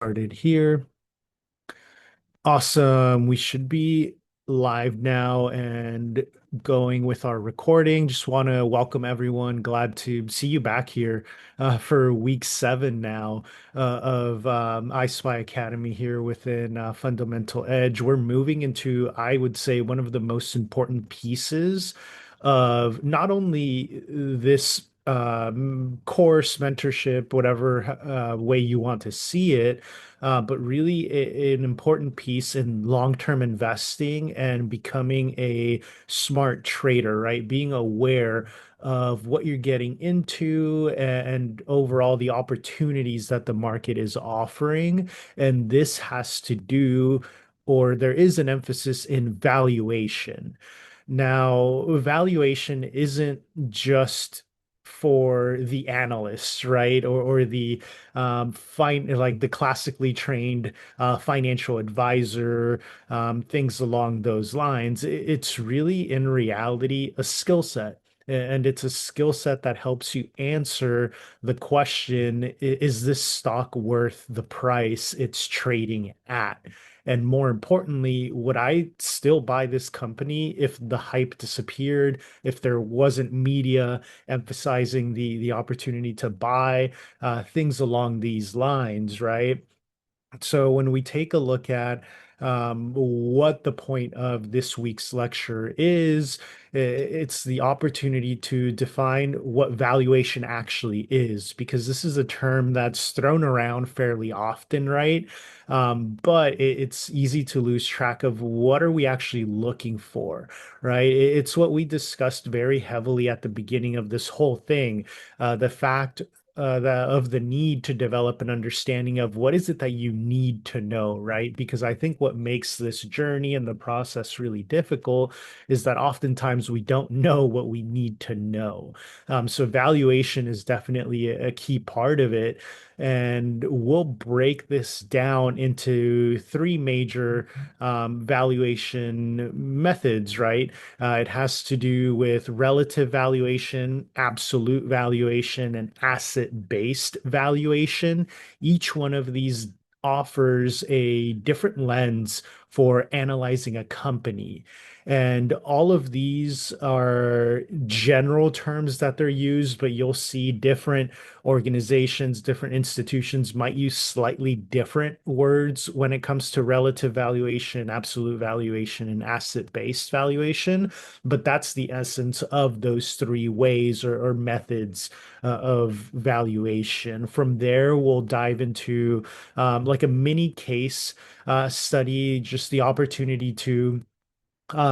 Started here. Awesome. We should be live now and going with our recording. Just want to welcome everyone. Glad to see you back here for week 7 now of iSPY Academy here within Fundamental Edge. We're moving into, I would say, one of the most important pieces of not only this course, mentorship, whatever way you want to see it, but really an important piece in long-term investing and becoming a smart trader, right? Being aware of what you're getting into and overall the opportunities that the market is offering. And this has to do, or there is an emphasis in valuation. Now, valuation isn't just for the analysts, right? Or the fine like the classically trained financial advisor, things along those lines. It's really in reality a skill set. And it's a skill set that helps you answer the question, is this stock worth the price it's trading at? And more importantly, would I still buy this company if the hype disappeared, if there wasn't media emphasizing the opportunity to buy, things along these lines, right? So when we take a look at what the point of this week's lecture is, it's the opportunity to define what valuation actually is, because this is a term that's thrown around fairly often, right? But it's easy to lose track of what are we actually looking for, right? It's what we discussed very heavily at the beginning of this whole thing, the fact of the need to develop an understanding of what is it that you need to know, right? Because I think what makes this journey and the process really difficult is that oftentimes we don't know what we need to know. So valuation is definitely a key part of it. And we'll break this down into 3 major valuation methods, right? It has to do with relative valuation, absolute valuation, and asset-based valuation. Each one of these offers a different lens for analyzing a company. And all of these are general terms that they're used, but you'll see different organizations, different institutions might use slightly different words when it comes to relative valuation, absolute valuation, and asset-based valuation. But that's the essence of those 3 ways or methods of valuation. From there, we'll dive into like a mini case study, just the opportunity to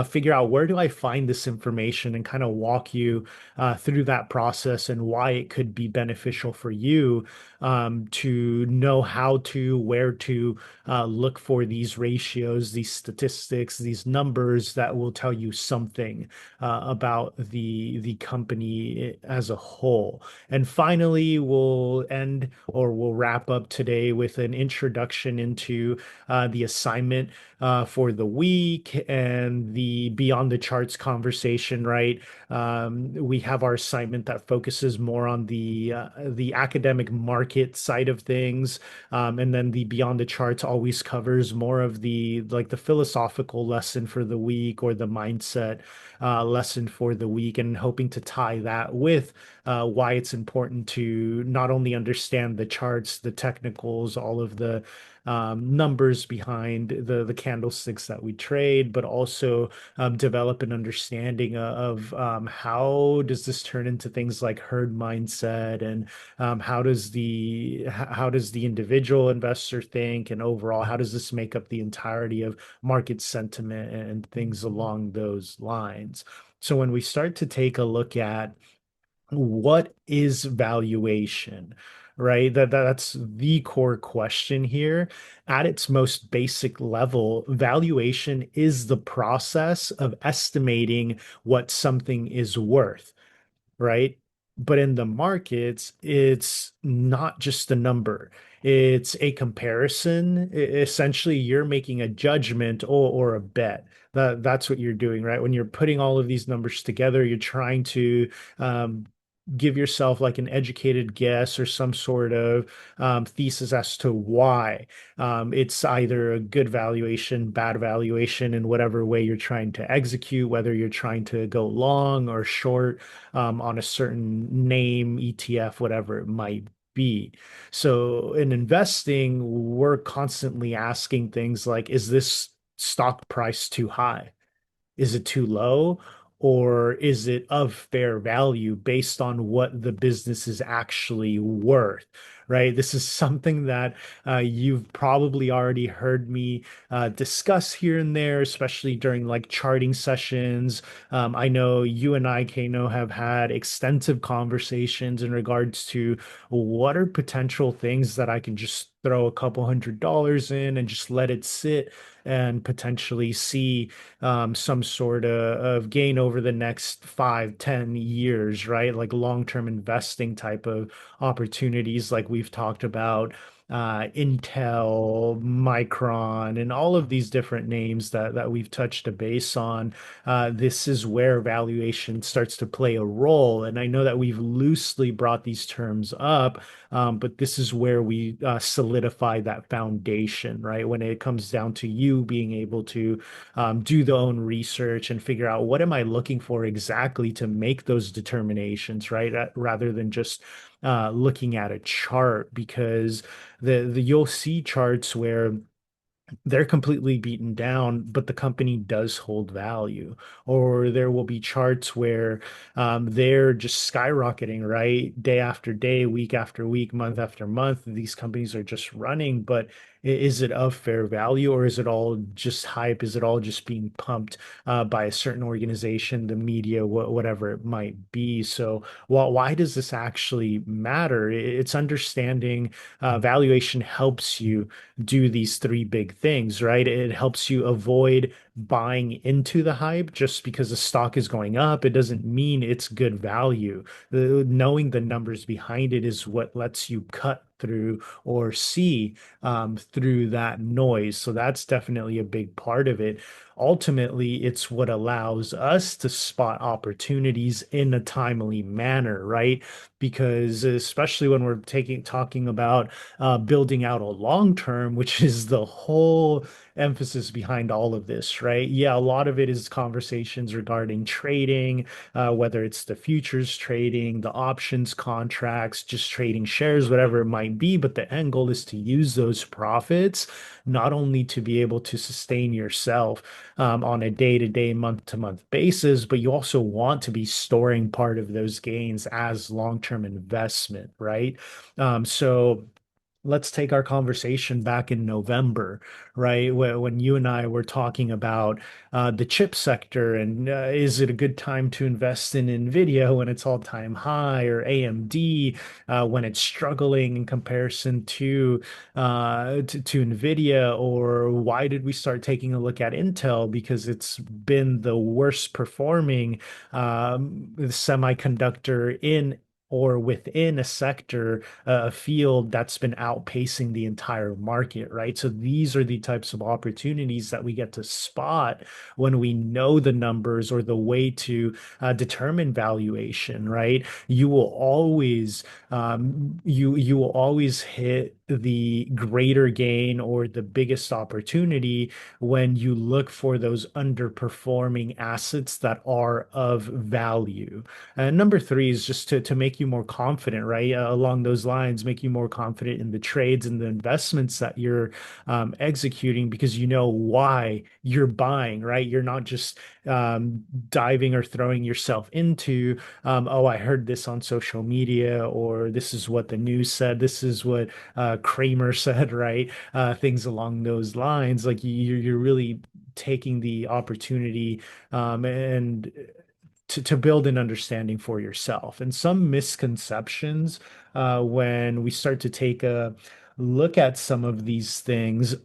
figure out where do I find this information and kind of walk you through that process and why it could be beneficial for you to know how to, where to look for these ratios, these statistics, these numbers that will tell you something about the company as a whole. And finally, we'll end or we'll wrap up today with an introduction into the assignment for the week and the beyond the charts conversation, right? We have our assignment that focuses more on the academic market side of things, and then the beyond the charts always covers more of the like the philosophical lesson for the week or the mindset lesson for the week, and hoping to tie that with why it's important to not only understand the charts, the technicals, all of the numbers behind the candlesticks that we trade, but also develop an understanding of how does this turn into things like herd mindset, and how does the individual investor think, and overall how does this make up the entirety of market sentiment and things along those lines. So when we start to take a look at what is valuation, right? That's the core question here. At its most basic level, valuation is the process of estimating what something is worth, right? But in the markets, it's not just a number. It's a comparison. Essentially, you're making a judgment or a bet. That's what you're doing, right? When you're putting all of these numbers together, you're trying to give yourself like an educated guess or some sort of thesis as to why it's either a good valuation, bad valuation, in whatever way you're trying to execute, whether you're trying to go long or short on a certain name, ETF, whatever it might be. So in investing, we're constantly asking things like, is this stock price too high? Is it too low? Or is it of fair value based on what the business is actually worth? Right. This is something that you've probably already heard me discuss here and there, especially during like charting sessions. I know you and I, Kano, have had extensive conversations in regards to what are potential things that I can just throw a couple $100 in and just let it sit and potentially see some sort of gain over the next 5, 10 years, right? Like long-term investing type of opportunities, like we've talked about, Intel, Micron, and all of these different names that we've touched a base on. This is where valuation starts to play a role. And I know that we've loosely brought these terms up, but this is where we solidify that foundation, right? When it comes down to you being able to do the own research and figure out what am I looking for exactly to make those determinations, right? Rather than just looking at a chart, because the you'll see charts where they're completely beaten down, but the company does hold value. Or there will be charts where they're just skyrocketing, right? Day after day, week after week, month after month. These companies are just running, but is it of fair value or is it all just hype? Is it all just being pumped by a certain organization, the media, whatever it might be? So, why does this actually matter? It's understanding valuation helps you do these three big things, right? It helps you avoid buying into the hype just because the stock is going up. It doesn't mean it's good value. Knowing the numbers behind it is what lets you cut through or see through that noise. So that's definitely a big part of it. Ultimately, it's what allows us to spot opportunities in a timely manner, right? Because especially when we're talking about building out a long term, which is the whole emphasis behind all of this, right? Yeah, a lot of it is conversations regarding trading, whether it's the futures trading, the options contracts, just trading shares, whatever it might be. But the end goal is to use those profits not only to be able to sustain yourself on a day-to-day, month-to-month basis, but you also want to be storing part of those gains as long-term investment, right? So let's take our conversation back in November, right? When you and I were talking about the chip sector and is it a good time to invest in Nvidia when it's all-time high, or AMD when it's struggling in comparison to Nvidia, or why did we start taking a look at Intel because it's been the worst performing semiconductor in or within a sector, a field that's been outpacing the entire market, right? So these are the types of opportunities that we get to spot when we know the numbers or the way to determine valuation, right? You will always hit the greater gain or the biggest opportunity when you look for those underperforming assets that are of value. And number three is just to make you more confident, right? Along those lines, make you more confident in the trades and the investments that you're executing because you know why you're buying, right? You're not just diving or throwing yourself into, oh, I heard this on social media, or this is what the news said, this is what Kramer said, right? Things along those lines. Like you're really taking the opportunity and to build an understanding for yourself. And some misconceptions when we start to take a look at some of these things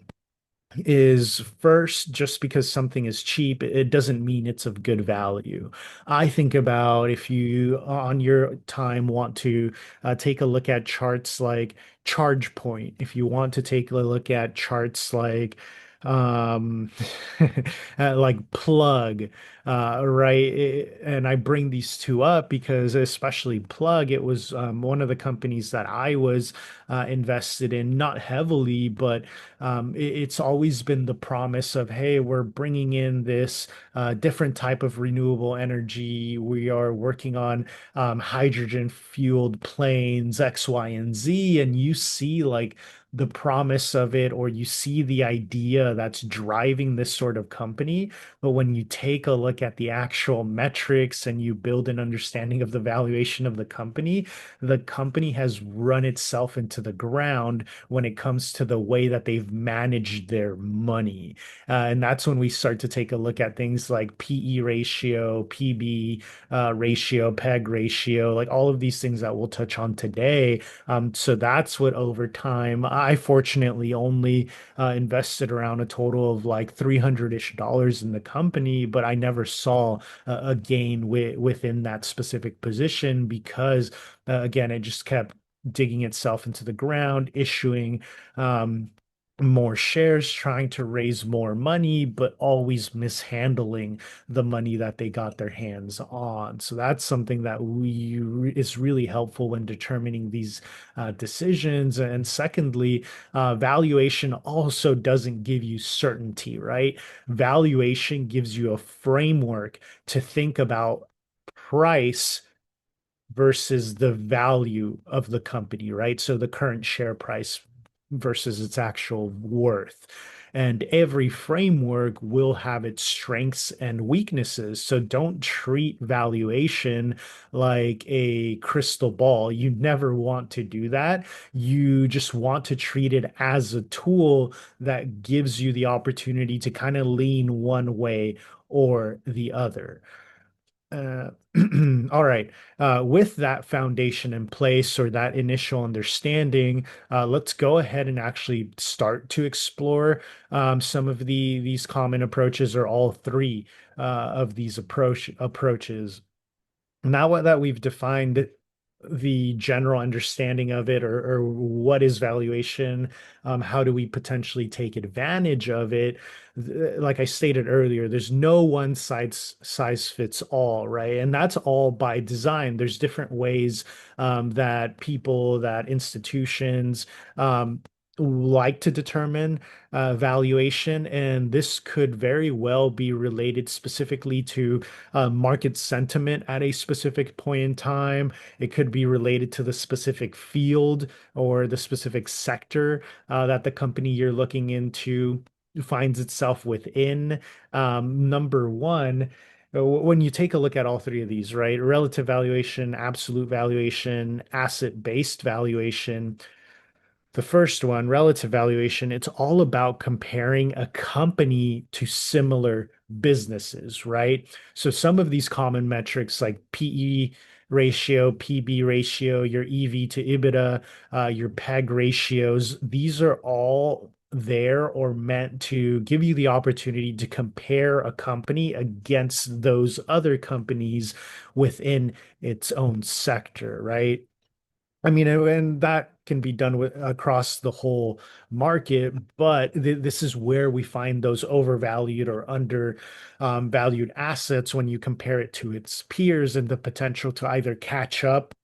is first, just because something is cheap, it doesn't mean it's of good value. I think about if you on your time want to take a look at charts like Charge Point, if you want to take a look at charts like um, like Plug, right? And I bring these two up because, especially Plug, it was one of the companies that I was invested in, not heavily, but it's always been the promise of, hey, we're bringing in this different type of renewable energy. We are working on hydrogen fueled planes, X, Y, and Z. And you see like the promise of it, or you see the idea that's driving this sort of company. But when you take a look at the actual metrics and you build an understanding of the valuation of the company has run itself into the ground when it comes to the way that they've managed their money. And that's when we start to take a look at things like PE ratio, PB ratio, PEG ratio, like all of these things that we'll touch on today. So that's what over time, I fortunately only invested around a total of like 300-ish dollars in the company, but I never saw a gain within that specific position because, again, it just kept digging itself into the ground, issuing um, more shares, trying to raise more money, but always mishandling the money that they got their hands on. So that's something that is really helpful when determining these decisions. And secondly, valuation also doesn't give you certainty, right? Valuation gives you a framework to think about price versus the value of the company, right? So the current share price versus its actual worth. And every framework will have its strengths and weaknesses. So don't treat valuation like a crystal ball. You never want to do that. You just want to treat it as a tool that gives you the opportunity to kind of lean one way or the other. Uh, all right. With that foundation in place or that initial understanding, let's go ahead and actually start to explore some of these common approaches or all three of these approaches. Now that we've defined the general understanding of it, or what is valuation, how do we potentially take advantage of it? Like I stated earlier, there's no one size fits all, right? And that's all by design. There's different ways that people, that institutions like to determine valuation, and this could very well be related specifically to market sentiment at a specific point in time. It could be related to the specific field or the specific sector that the company you're looking into finds itself within. Number one, when you take a look at all three of these, right? Relative valuation, absolute valuation, asset-based valuation. The first one, relative valuation, it's all about comparing a company to similar businesses, right? So some of these common metrics like PE ratio, PB ratio, your EV to EBITDA, your PEG ratios, these are all there or meant to give you the opportunity to compare a company against those other companies within its own sector, right? I mean, and that can be done with across the whole market, but this is where we find those overvalued or under valued assets when you compare it to its peers and the potential to either catch up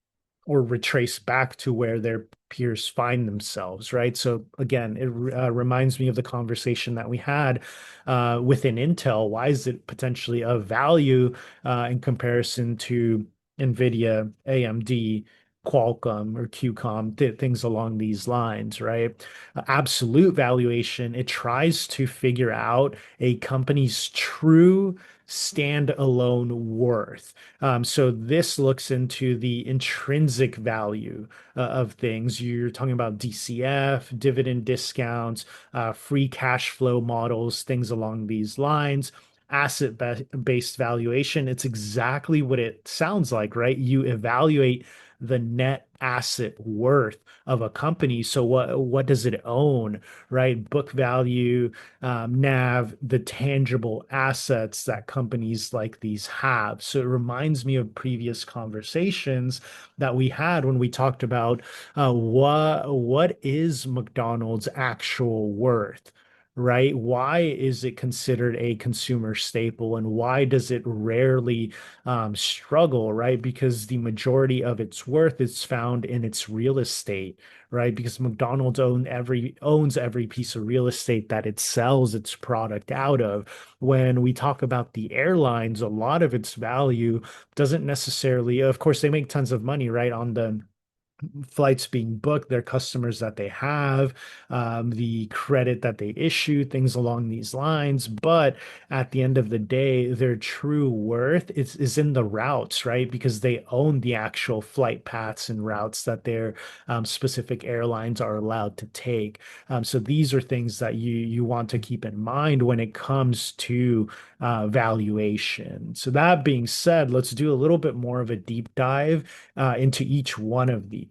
or retrace back to where their peers find themselves, right? So again, it reminds me of the conversation that we had within Intel. Why is it potentially of value in comparison to NVIDIA, AMD, Qualcomm, or QCOM, things along these lines, right? Absolute valuation, it tries to figure out a company's true standalone worth. So this looks into the intrinsic value of things. You're talking about DCF, dividend discounts, free cash flow models, things along these lines. Asset-based valuation, it's exactly what it sounds like, right? You evaluate the net asset worth of a company. So what does it own, right? Book value, NAV, the tangible assets that companies like these have. So it reminds me of previous conversations that we had when we talked about what is McDonald's actual worth. right? Why is it considered a consumer staple and why does it rarely struggle, right? Because the majority of its worth is found in its real estate, right? Because McDonald's owns every piece of real estate that it sells its product out of. When we talk about the airlines, a lot of its value doesn't necessarily, of course, they make tons of money, right, on the flights being booked, their customers that they have, the credit that they issue, things along these lines. But at the end of the day, their true worth is in the routes, right? Because they own the actual flight paths and routes that their specific airlines are allowed to take. So these are things that you want to keep in mind when it comes to valuation. So that being said, let's do a little bit more of a deep dive into each one of these.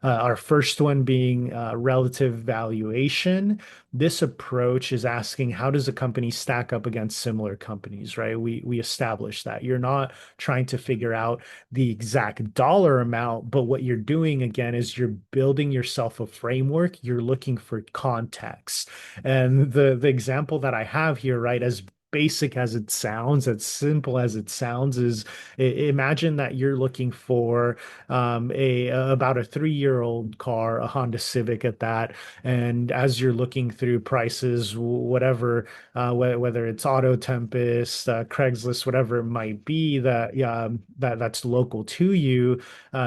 Our first one being relative valuation. This approach is asking how does a company stack up against similar companies, right? We established that. You're not trying to figure out the exact dollar amount, but what you're doing again is you're building yourself a framework. You're looking for context. And the example that I have here, right, as basic as it sounds, as simple as it sounds, is imagine that you're looking for a about a 3-year-old car, a Honda Civic at that. And as you're looking through prices, whatever, whether it's Auto Tempest, Craigslist, whatever it might be that's local to you,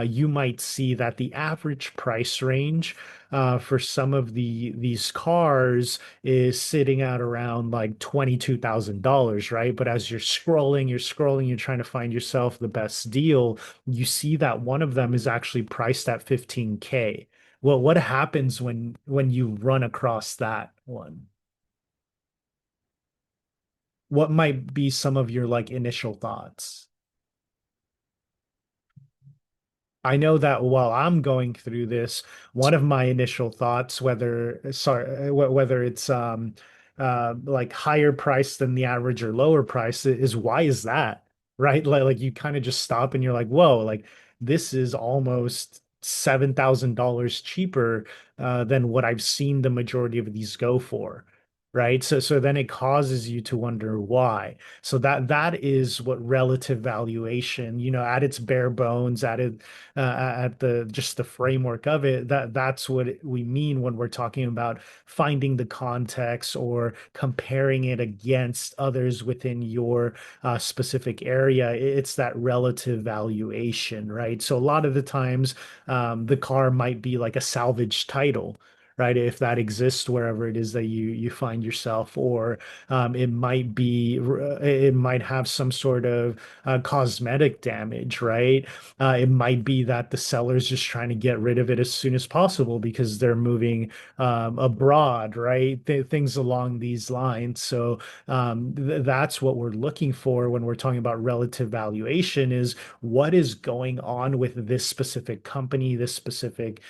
you might see that the average price range for some of these cars is sitting at around like $22,000, right? But as you're trying to find yourself the best deal, you see that one of them is actually priced at 15K. Well, what happens when you run across that one? What might be some of your like initial thoughts? I know that while I'm going through this, one of my initial thoughts, whether it's like higher price than the average or lower price, is why is that? Right? Like you kind of just stop and you're like, whoa, like this is almost $7,000 cheaper than what I've seen the majority of these go for. Right. So then it causes you to wonder why. So that is what relative valuation, at its bare bones, at the just the framework of it, that's what we mean when we're talking about finding the context or comparing it against others within your specific area. It's that relative valuation, right? So a lot of the times the car might be like a salvage title, right? If that exists wherever it is that you find yourself, or it might have some sort of cosmetic damage, right? It might be that the seller's just trying to get rid of it as soon as possible because they're moving abroad, right? Things along these lines. So that's what we're looking for when we're talking about relative valuation is what is going on with this specific company, this specific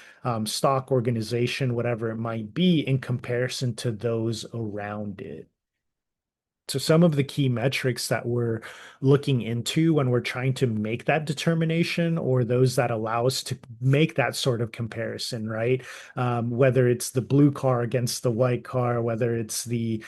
stock organization, whatever it might be, in comparison to those around it. So some of the key metrics that we're looking into when we're trying to make that determination, or those that allow us to make that sort of comparison, right? Whether it's the blue car against the white car, whether it's the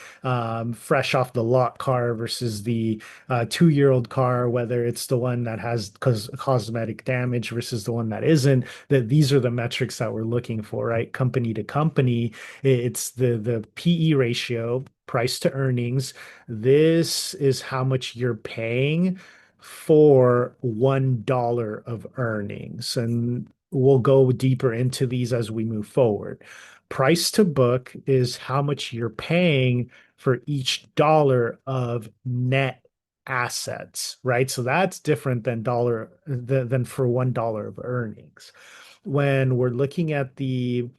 fresh off the lot car versus the 2-year-old car, whether it's the one that has cosmetic damage versus the one that isn't, that these are the metrics that we're looking for, right? Company to company, it's the PE ratio, price to earnings. This is how much you're paying for $1 of earnings. And we'll go deeper into these as we move forward. Price to book is how much you're paying for each dollar of net assets, right? So that's different than for $1 of earnings. When we're looking at the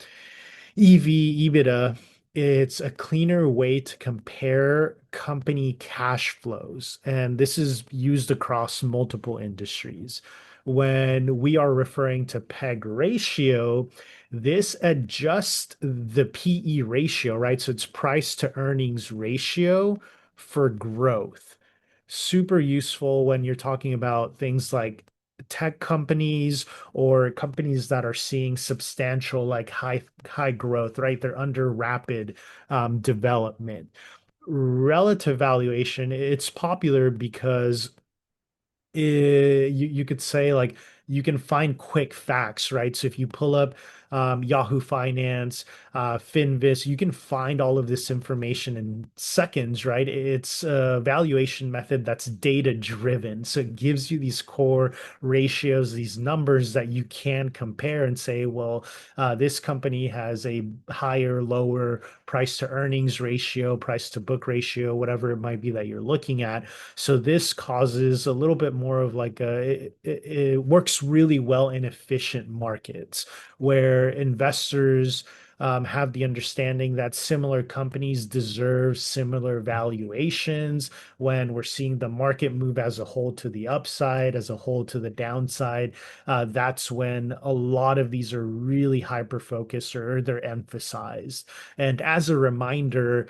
EV, EBITDA, it's a cleaner way to compare company cash flows. And this is used across multiple industries. When we are referring to PEG ratio, this adjusts the PE ratio, right? So it's price to earnings ratio for growth. Super useful when you're talking about things like tech companies or companies that are seeing substantial like high growth, right? They're under rapid development. Relative valuation, it's popular because you could say like you can find quick facts, right? So if you pull up Yahoo Finance, Finvis, you can find all of this information in seconds, right? It's a valuation method that's data driven. So it gives you these core ratios, these numbers that you can compare and say, well, this company has a higher, lower price to earnings ratio, price to book ratio, whatever it might be that you're looking at. So this causes a little bit more of like it works really well in efficient markets where investors have the understanding that similar companies deserve similar valuations. When we're seeing the market move as a whole to the upside, as a whole to the downside, that's when a lot of these are really hyper focused or they're emphasized. And as a reminder,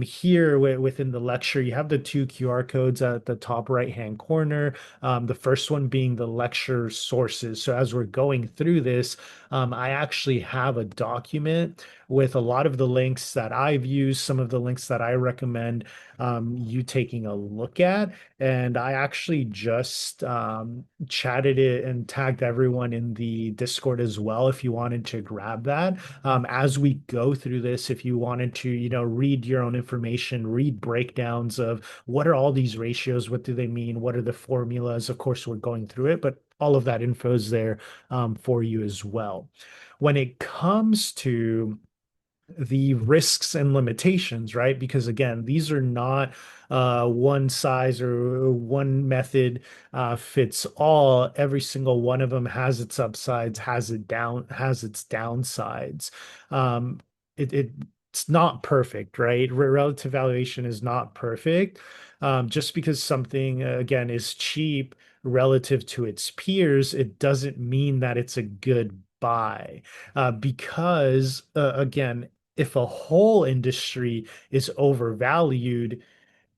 here within the lecture, you have the two QR codes at the top right-hand corner. The first one being the lecture sources. So as we're going through this, I actually have a document with a lot of the links that I've used, some of the links that I recommend you taking a look at. And I actually just chatted it and tagged everyone in the Discord as well if you wanted to grab that. As we go through this, if you wanted to, read your own information, read breakdowns of what are all these ratios, what do they mean, what are the formulas? Of course, we're going through it, but all of that info is there for you as well. When it comes to the risks and limitations, right? Because again, these are not one size or one method fits all. Every single one of them has its upsides, has its downsides. Um, it's not perfect, right? Relative valuation is not perfect. Just because something again is cheap relative to its peers, it doesn't mean that it's a good buy. Because again, if a whole industry is overvalued,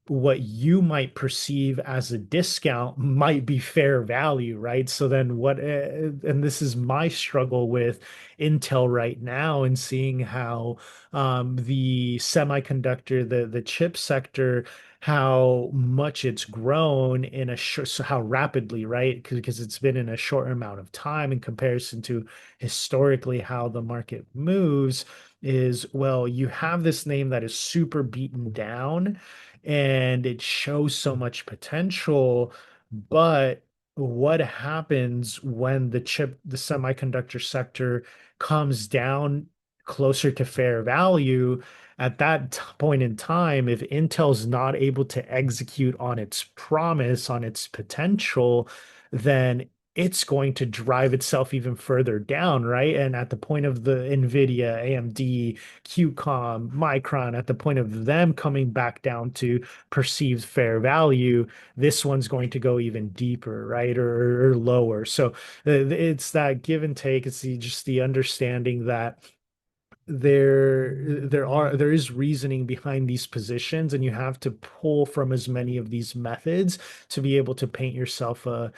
what you might perceive as a discount might be fair value, right? So then and this is my struggle with Intel right now and seeing how the semiconductor, the chip sector, how much it's grown in a short, so how rapidly, right? Because it's been in a short amount of time in comparison to historically how the market moves is, well, you have this name that is super beaten down and it shows so much potential. But what happens when the semiconductor sector comes down closer to fair value? At that point in time, if Intel's not able to execute on its promise, on its potential, then it's going to drive itself even further down, right? And at the point of the NVIDIA, AMD, QCOM, Micron, at the point of them coming back down to perceived fair value, this one's going to go even deeper, right? Or lower. So it's that give and take. It's just the understanding that there is reasoning behind these positions, and you have to pull from as many of these methods to be able to paint yourself a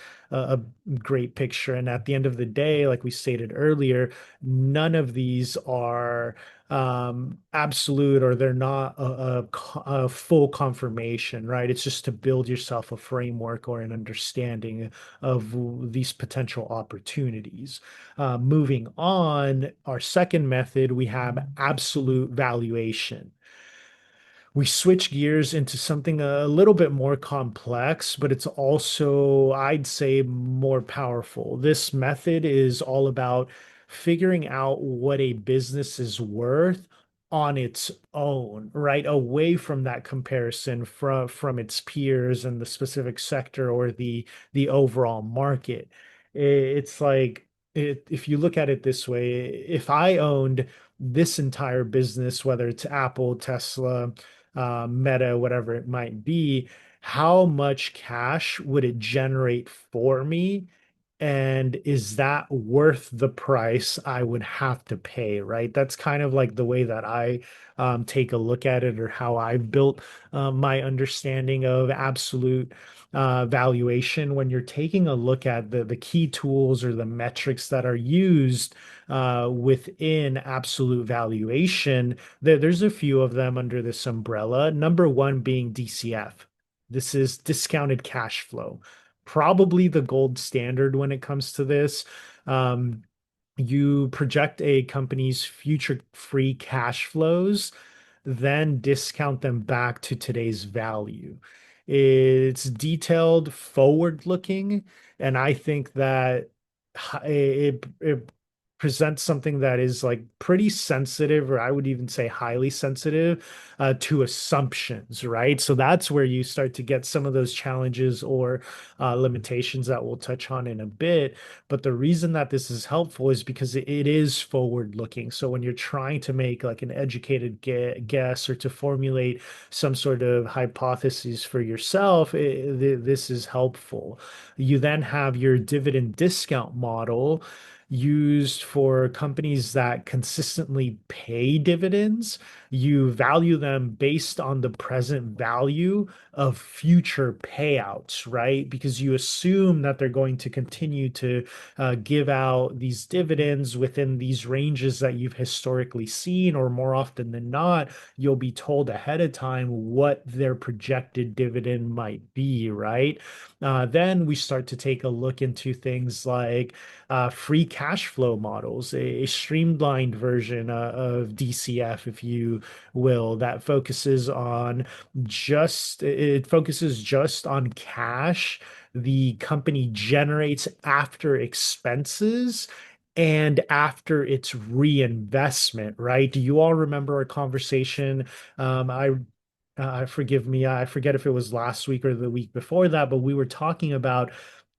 great picture. And at the end of the day, like we stated earlier, none of these are absolute, or they're not a full confirmation, right? It's just to build yourself a framework or an understanding of these potential opportunities. Moving on, our second method, we have absolute valuation. We switch gears into something a little bit more complex, but it's also, I'd say, more powerful. This method is all about figuring out what a business is worth on its own, right? Away from that comparison from its peers and the specific sector or the overall market. It's like if you look at it this way, if I owned this entire business, whether it's Apple, Tesla, Meta, whatever it might be, how much cash would it generate for me And is that worth the price I would have to pay, right? That's kind of like the way that I take a look at it, or how I've built my understanding of absolute valuation. When you're taking a look at the key tools or the metrics that are used within absolute valuation, there's a few of them under this umbrella. Number one being DCF. This is discounted cash flow, probably the gold standard when it comes to this. Um, you project a company's future free cash flows, then discount them back to today's value. It's detailed, forward looking, and I think that it presents something that is like pretty sensitive, or I would even say highly sensitive to assumptions, right? So that's where you start to get some of those challenges or limitations that we'll touch on in a bit. But the reason that this is helpful is because it is forward looking. So when you're trying to make like an educated guess or to formulate some sort of hypothesis for yourself, this is helpful. You then have your dividend discount model used for companies that consistently pay dividends. You value them based on the present value of future payouts, right? Because you assume that they're going to continue to give out these dividends within these ranges that you've historically seen, or more often than not, you'll be told ahead of time what their projected dividend might be, right? Then we start to take a look into things like free cash flow models, a streamlined version of DCF, if you will, that focuses on it focuses just on cash the company generates after expenses and after its reinvestment, right? Do you all remember a conversation? Forgive me, I forget if it was last week or the week before that, but we were talking about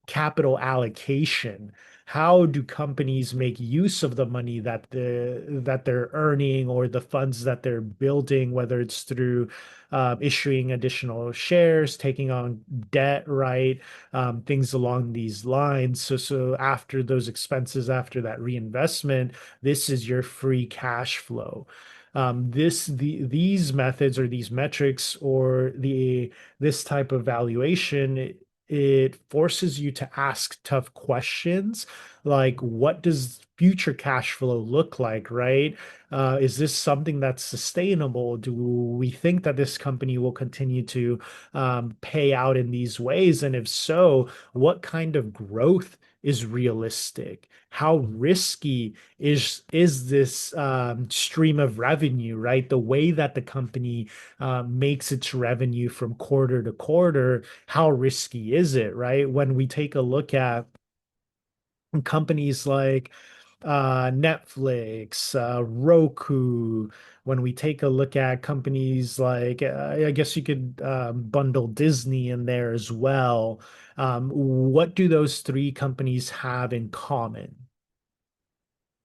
capital allocation. How do companies make use of the money that they're earning, or the funds that they're building, whether it's through issuing additional shares, taking on debt, right? Things along these lines. So after those expenses, after that reinvestment, this is your free cash flow. These methods or these metrics or this type of valuation, it forces you to ask tough questions like, what does future cash flow look like, right? Is this something that's sustainable? Do we think that this company will continue to pay out in these ways? And if so, what kind of growth is realistic? How risky is this stream of revenue, right? The way that the company makes its revenue from quarter to quarter, how risky is it, right? When we take a look at companies like Netflix, Roku, when we take a look at companies like, I guess you could bundle Disney in there as well. What do those three companies have in common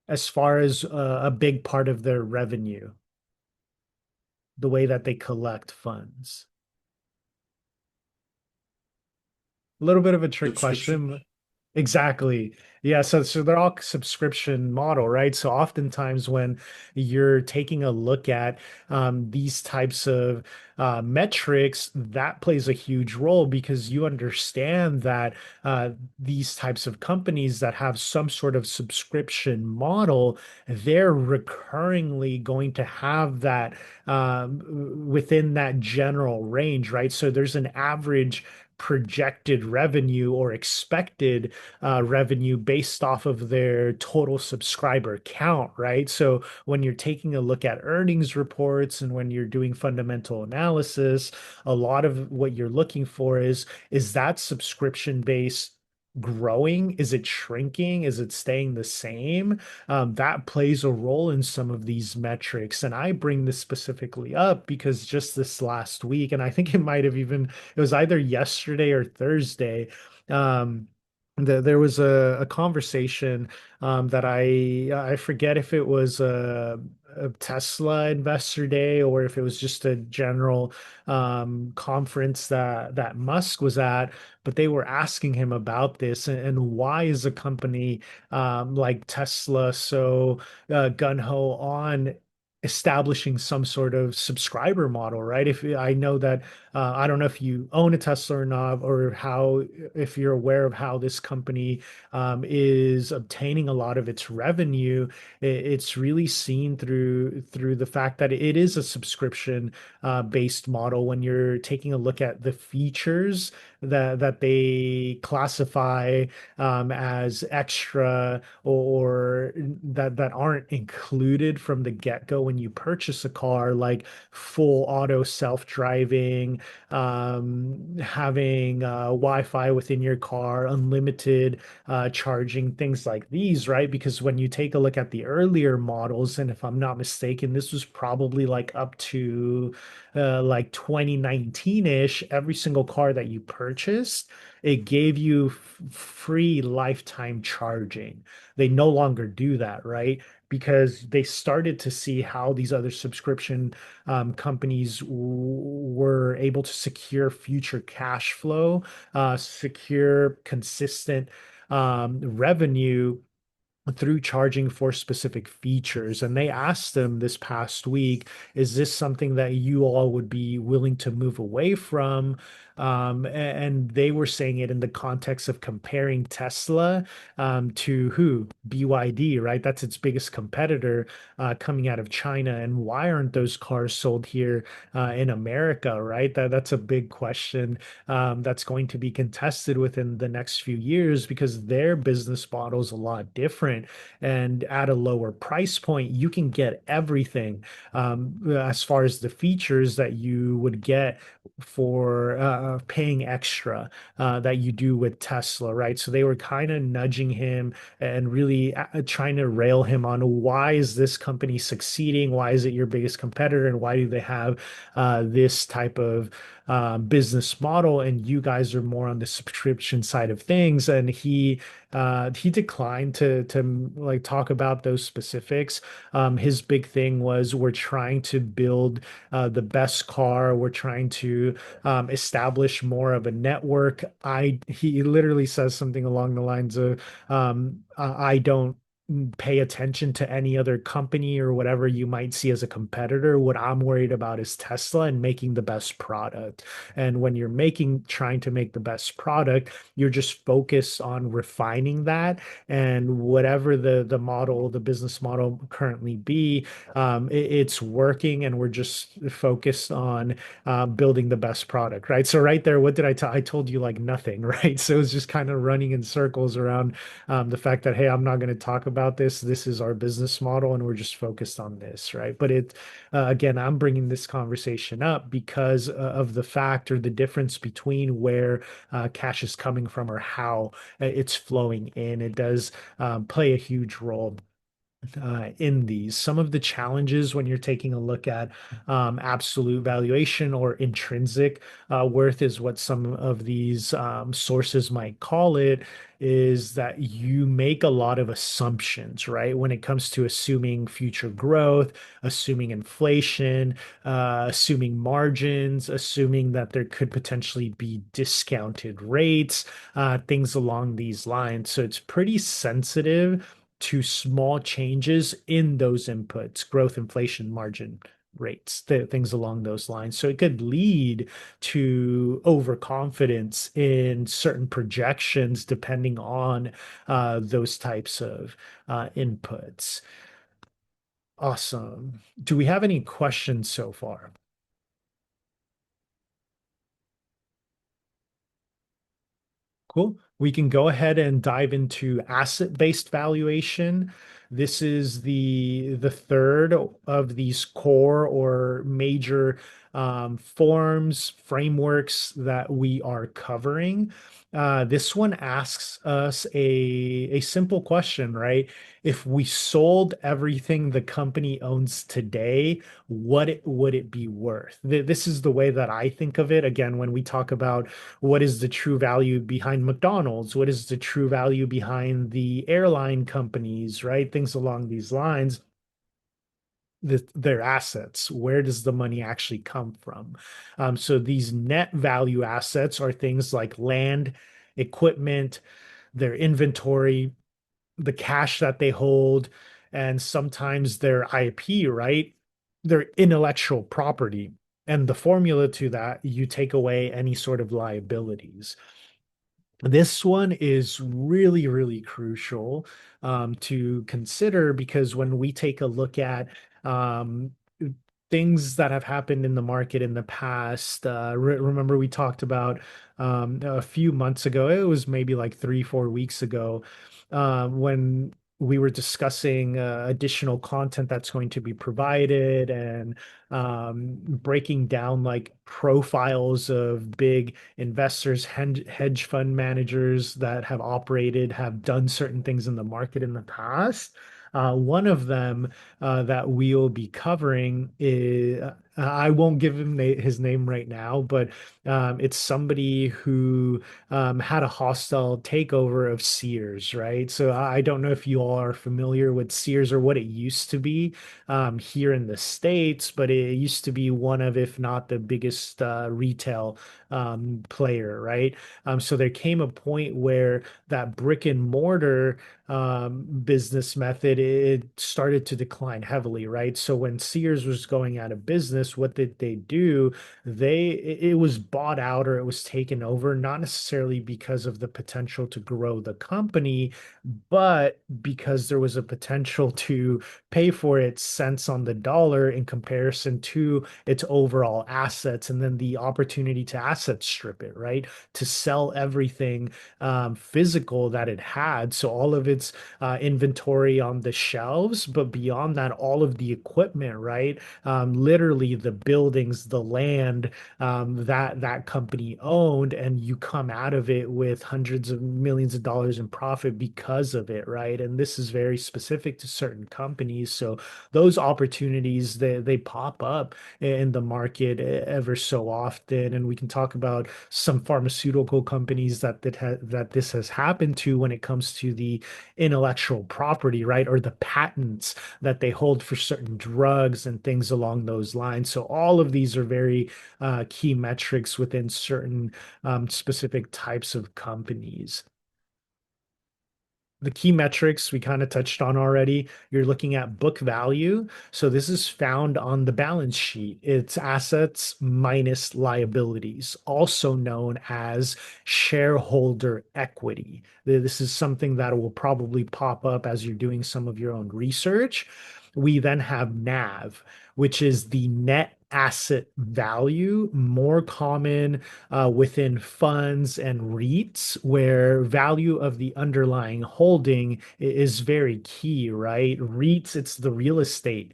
as far as a big part of their revenue, the way that they collect funds? A little bit of a trick Subscription. question. Exactly. Yeah, so they're all subscription model, right? So oftentimes when you're taking a look at these types of metrics, that plays a huge role, because you understand that these types of companies that have some sort of subscription model, they're recurringly going to have that within that general range, right? So there's an average projected revenue or expected revenue based off of their total subscriber count, right? So when you're taking a look at earnings reports and when you're doing fundamental analysis, a lot of what you're looking for is that subscription base growing? Is it shrinking? Is it staying the same? That plays a role in some of these metrics. And I bring this specifically up because just this last week, and I think it might have even, it was either yesterday or Thursday. Um, there was a conversation that I forget if it was a Tesla Investor Day or if it was just a general conference that Musk was at, but they were asking him about this and why is a company like Tesla so gung-ho on establishing some sort of subscriber model, right? If I know that I don't know if you own a Tesla or not, or how if you're aware of how this company is obtaining a lot of its revenue. It's really seen through the fact that it is a subscription based model. When you're taking a look at the features that they classify as extra or that aren't included from the get-go when you purchase a car, like full auto self-driving, having Wi-Fi within your car, unlimited charging, things like these, right? Because when you take a look at the earlier models, and if I'm not mistaken, this was probably like up to like 2019-ish, every single car that you purchased, it gave you free lifetime charging. They no longer do that, right? Because they started to see how these other subscription companies were able to secure future cash flow, secure consistent revenue through charging for specific features. And they asked them this past week, is this something that you all would be willing to move away from? And they were saying it in the context of comparing Tesla to who? BYD, right? That's its biggest competitor coming out of China. And why aren't those cars sold here in America, right? That's a big question that's going to be contested within the next few years because their business model is a lot different. And at a lower price point, you can get everything as far as the features that you would get for paying extra that you do with Tesla, right? So they were kind of nudging him and really trying to rail him on why is this company succeeding? Why is it your biggest competitor? And why do they have this type of business model? And you guys are more on the subscription side of things. And he declined to like talk about those specifics. His big thing was we're trying to build the best car. We're trying to establish more of a network. He literally says something along the lines of I don't pay attention to any other company or whatever you might see as a competitor. What I'm worried about is Tesla and making the best product. And when you're trying to make the best product, you're just focused on refining that. And whatever the model, the business model currently be, it's working, and we're just focused on building the best product, right? So right there, what did I tell? I told you like nothing, right? So it's just kind of running in circles around the fact that, hey, I'm not going to talk about this. This is our business model, and we're just focused on this, right? But again, I'm bringing this conversation up because of the fact or the difference between where cash is coming from or how it's flowing in. It does play a huge role in these. Some of the challenges when you're taking a look at absolute valuation or intrinsic worth is what some of these sources might call it, is that you make a lot of assumptions, right? When it comes to assuming future growth, assuming inflation, assuming margins, assuming that there could potentially be discounted rates, things along these lines. So it's pretty sensitive to small changes in those inputs, growth, inflation, margin rates, things along those lines. So it could lead to overconfidence in certain projections depending on those types of inputs. Awesome. Do we have any questions so far? Cool. We can go ahead and dive into asset-based valuation. This is the third of these core or major forms, frameworks that we are covering. This one asks us a simple question, right? If we sold everything the company owns today, would it be worth? This is the way that I think of it. Again, when we talk about what is the true value behind McDonald's? What is the true value behind the airline companies, right? Things along these lines. their assets. Where does the money actually come from? So these net value assets are things like land, equipment, their inventory, the cash that they hold, and sometimes their IP, right? Their intellectual property. And the formula to that, you take away any sort of liabilities. This one is really, really crucial to consider because when we take a look at um, things that have happened in the market in the past, remember we talked about a few months ago, it was maybe like 3, 4 weeks ago, when we were discussing additional content that's going to be provided and breaking down like profiles of big investors, hedge fund managers that have operated, have done certain things in the market in the past. One of them that we'll be covering is, I won't give him his name right now, but it's somebody who had a hostile takeover of Sears, right? So I don't know if you all are familiar with Sears or what it used to be here in the States, but it used to be one of, if not the biggest retail player, right? So there came a point where that brick and mortar business method, it started to decline heavily, right? So when Sears was going out of business, what did they do? It was bought out or it was taken over, not necessarily because of the potential to grow the company, but because there was a potential to pay for its cents on the dollar in comparison to its overall assets, and then the opportunity to asset strip it, right? To sell everything physical that it had. So all of its inventory on the shelves, but beyond that, all of the equipment, right? Literally the buildings, the land that company owned, and you come out of it with hundreds of millions of dollars in profit because of it, right? And this is very specific to certain companies. So those opportunities they pop up in the market ever so often, and we can talk about some pharmaceutical companies that this has happened to when it comes to the intellectual property, right? Or the patents that they hold for certain drugs and things along those lines. So all of these are very key metrics within certain specific types of companies. The key metrics we kind of touched on already. You're looking at book value. So this is found on the balance sheet. It's assets minus liabilities, also known as shareholder equity. This is something that will probably pop up as you're doing some of your own research. We then have NAV, which is the net asset value, more common within funds and REITs, where value of the underlying holding is very key, right? REITs, it's the real estate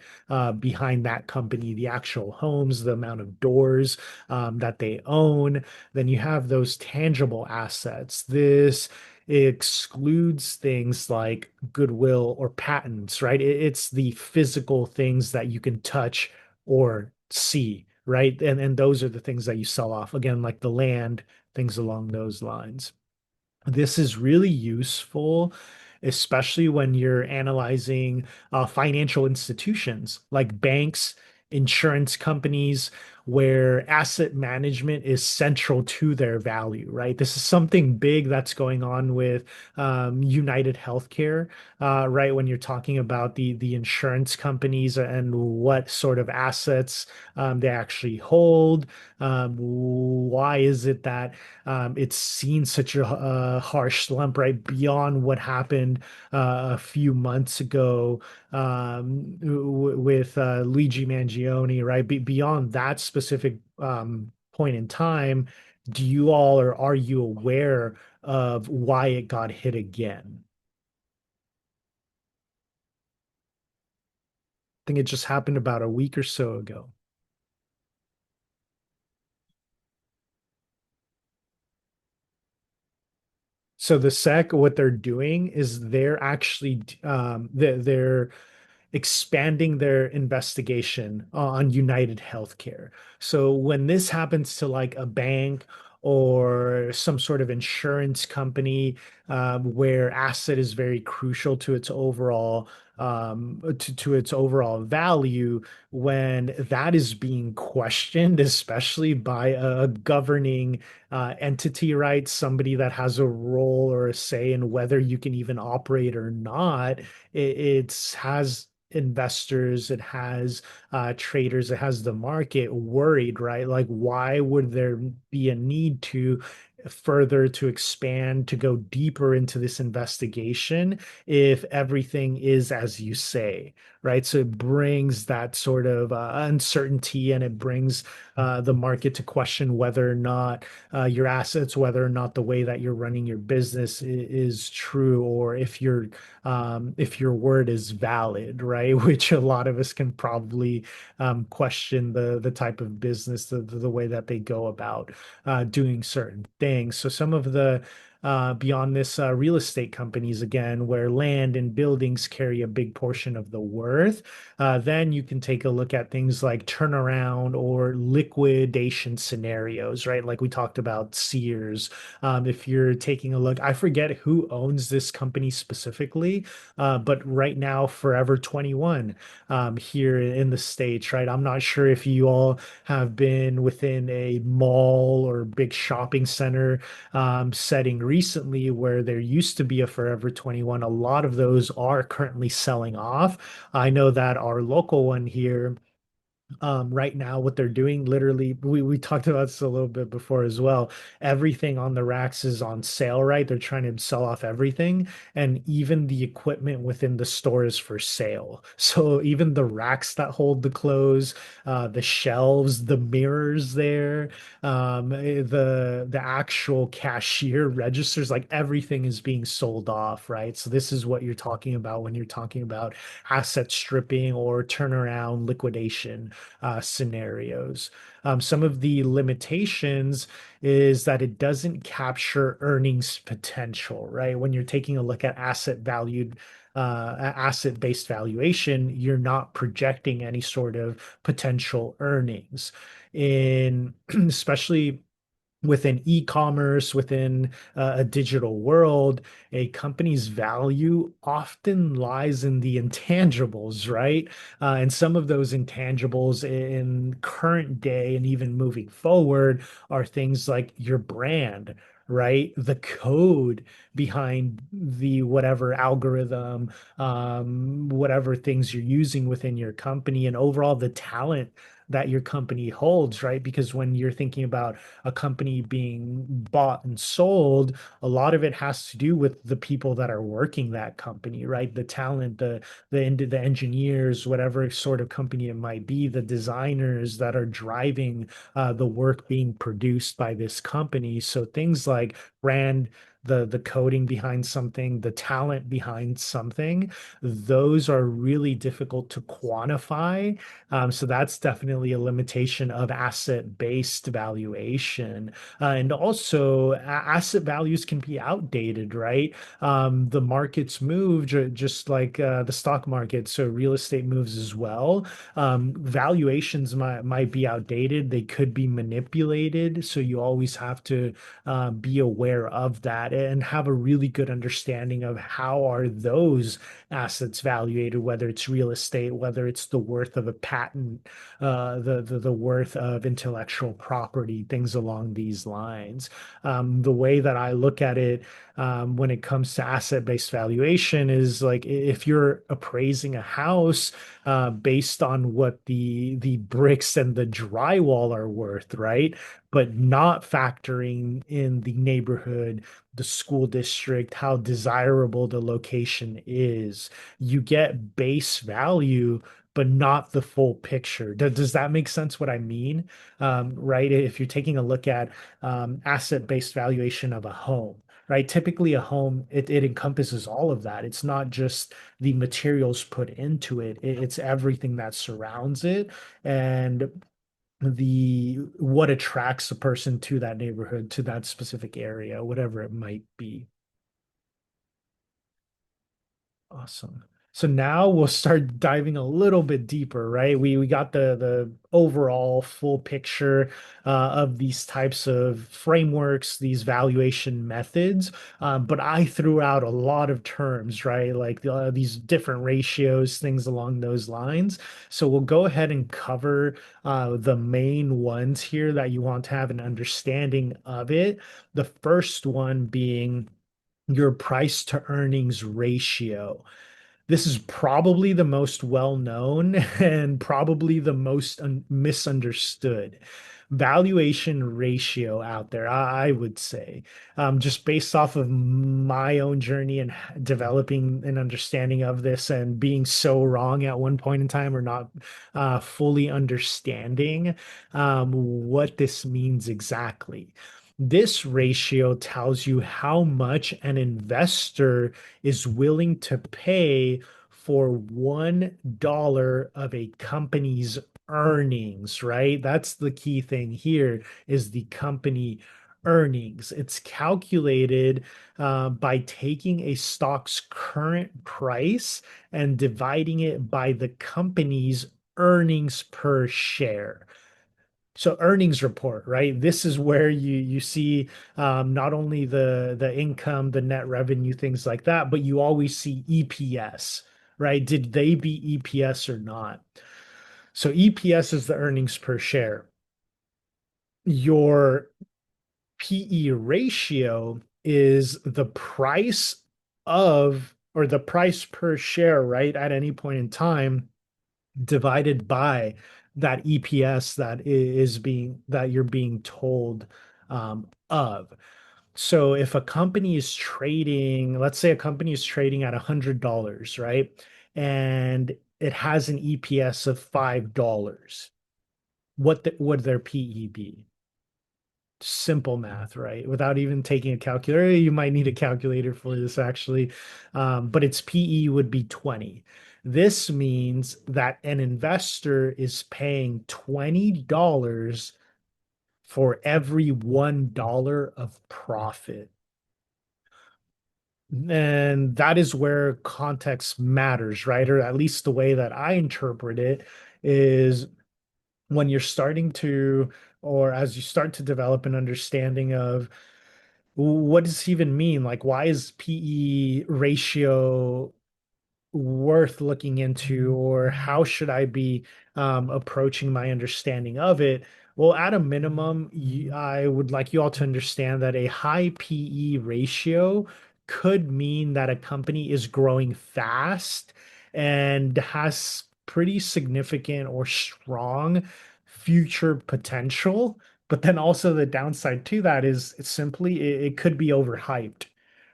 behind that company, the actual homes, the amount of doors that they own. Then you have those tangible assets. This excludes things like goodwill or patents, right? It's the physical things that you can touch or see, right? And those are the things that you sell off. Again, like the land, things along those lines. This is really useful, especially when you're analyzing financial institutions like banks, insurance companies, where asset management is central to their value, right? This is something big that's going on with United Healthcare, right? When you're talking about the insurance companies and what sort of assets they actually hold. Why is it that it's seen such a harsh slump, right? Beyond what happened a few months ago with Luigi Mangione, right? Beyond that specific point in time, do you all or are you aware of why it got hit again? I think it just happened about a week or so ago. So the SEC, what they're doing is they're actually they're expanding their investigation on United Healthcare. So when this happens to like a bank or some sort of insurance company where asset is very crucial to its overall to its overall value, when that is being questioned, especially by a governing entity, right? Somebody that has a role or a say in whether you can even operate or not. It's has investors, it has traders, it has the market worried, right? Like, why would there be a need to further to expand, to go deeper into this investigation if everything is as you say, right? So it brings that sort of uncertainty, and it brings the market to question whether or not your assets, whether or not the way that you're running your business is true, or if your word is valid, right? Which a lot of us can probably question the type of business, the way that they go about doing certain things. So some of the beyond this, real estate companies, again, where land and buildings carry a big portion of the worth. Then you can take a look at things like turnaround or liquidation scenarios, right? Like we talked about Sears. If you're taking a look, I forget who owns this company specifically, but right now, Forever 21 here in the States, right? I'm not sure if you all have been within a mall or big shopping center setting recently where there used to be a Forever 21. A lot of those are currently selling off. I know that our local one here right now, what they're doing, literally, we talked about this a little bit before as well. Everything on the racks is on sale, right? They're trying to sell off everything, and even the equipment within the store is for sale. So even the racks that hold the clothes, the shelves, the mirrors there, the actual cashier registers, like everything is being sold off, right? So this is what you're talking about when you're talking about asset stripping or turnaround liquidation scenarios. Some of the limitations is that it doesn't capture earnings potential, right? When you're taking a look at asset-based valuation, you're not projecting any sort of potential earnings in especially within e-commerce, within a digital world. A company's value often lies in the intangibles, right? And some of those intangibles in current day and even moving forward are things like your brand, right? The code behind the whatever algorithm, whatever things you're using within your company, and overall the talent that your company holds, right? Because when you're thinking about a company being bought and sold, a lot of it has to do with the people that are working that company, right? The talent, the engineers, whatever sort of company it might be, the designers that are driving the work being produced by this company. So things like brand, the coding behind something, the talent behind something, those are really difficult to quantify. So that's definitely a limitation of asset-based valuation. And also, asset values can be outdated, right? The markets move just like the stock market, so real estate moves as well. Valuations might be outdated. They could be manipulated. So you always have to be aware of that and have a really good understanding of how are those assets valuated, whether it's real estate, whether it's the worth of a patent, the worth of intellectual property, things along these lines. The way that I look at it when it comes to asset-based valuation is like if you're appraising a house based on what the bricks and the drywall are worth, right? But not factoring in the neighborhood, the school district, how desirable the location is. You get base value, but not the full picture. Does that make sense what I mean? Right? If you're taking a look at asset-based valuation of a home, right? Typically, a home, it encompasses all of that. It's not just the materials put into it, it's everything that surrounds it. And the what attracts a person to that neighborhood, to that specific area, whatever it might be. Awesome. So now we'll start diving a little bit deeper, right? We got the overall full picture of these types of frameworks, these valuation methods, but I threw out a lot of terms, right? Like these different ratios, things along those lines. So we'll go ahead and cover the main ones here that you want to have an understanding of it. The first one being your price to earnings ratio. This is probably the most well known and probably the most misunderstood valuation ratio out there, I would say. Just based off of my own journey and developing an understanding of this and being so wrong at one point in time or not fully understanding what this means exactly. This ratio tells you how much an investor is willing to pay for $1 of a company's earnings, right? That's the key thing here is the company earnings. It's calculated by taking a stock's current price and dividing it by the company's earnings per share. So earnings report, right? This is where you see not only the income, the net revenue, things like that, but you always see EPS, right? Did they beat EPS or not? So EPS is the earnings per share. Your PE ratio is the price of or the price per share, right? At any point in time divided by that EPS that you're being told of. So if a company is trading, let's say a company is trading at $100, right? And it has an EPS of $5. Would their PE be? Simple math, right? Without even taking a calculator. You might need a calculator for this actually, but its PE would be 20. This means that an investor is paying $20 for every $1 of profit. And that is where context matters, right? Or at least the way that I interpret it is when you're starting to, or as you start to develop an understanding of what does this even mean? Like, why is PE ratio worth looking into, or how should I be approaching my understanding of it? Well, at a minimum, I would like you all to understand that a high PE ratio could mean that a company is growing fast and has pretty significant or strong future potential. But then also the downside to that is it's simply it could be overhyped,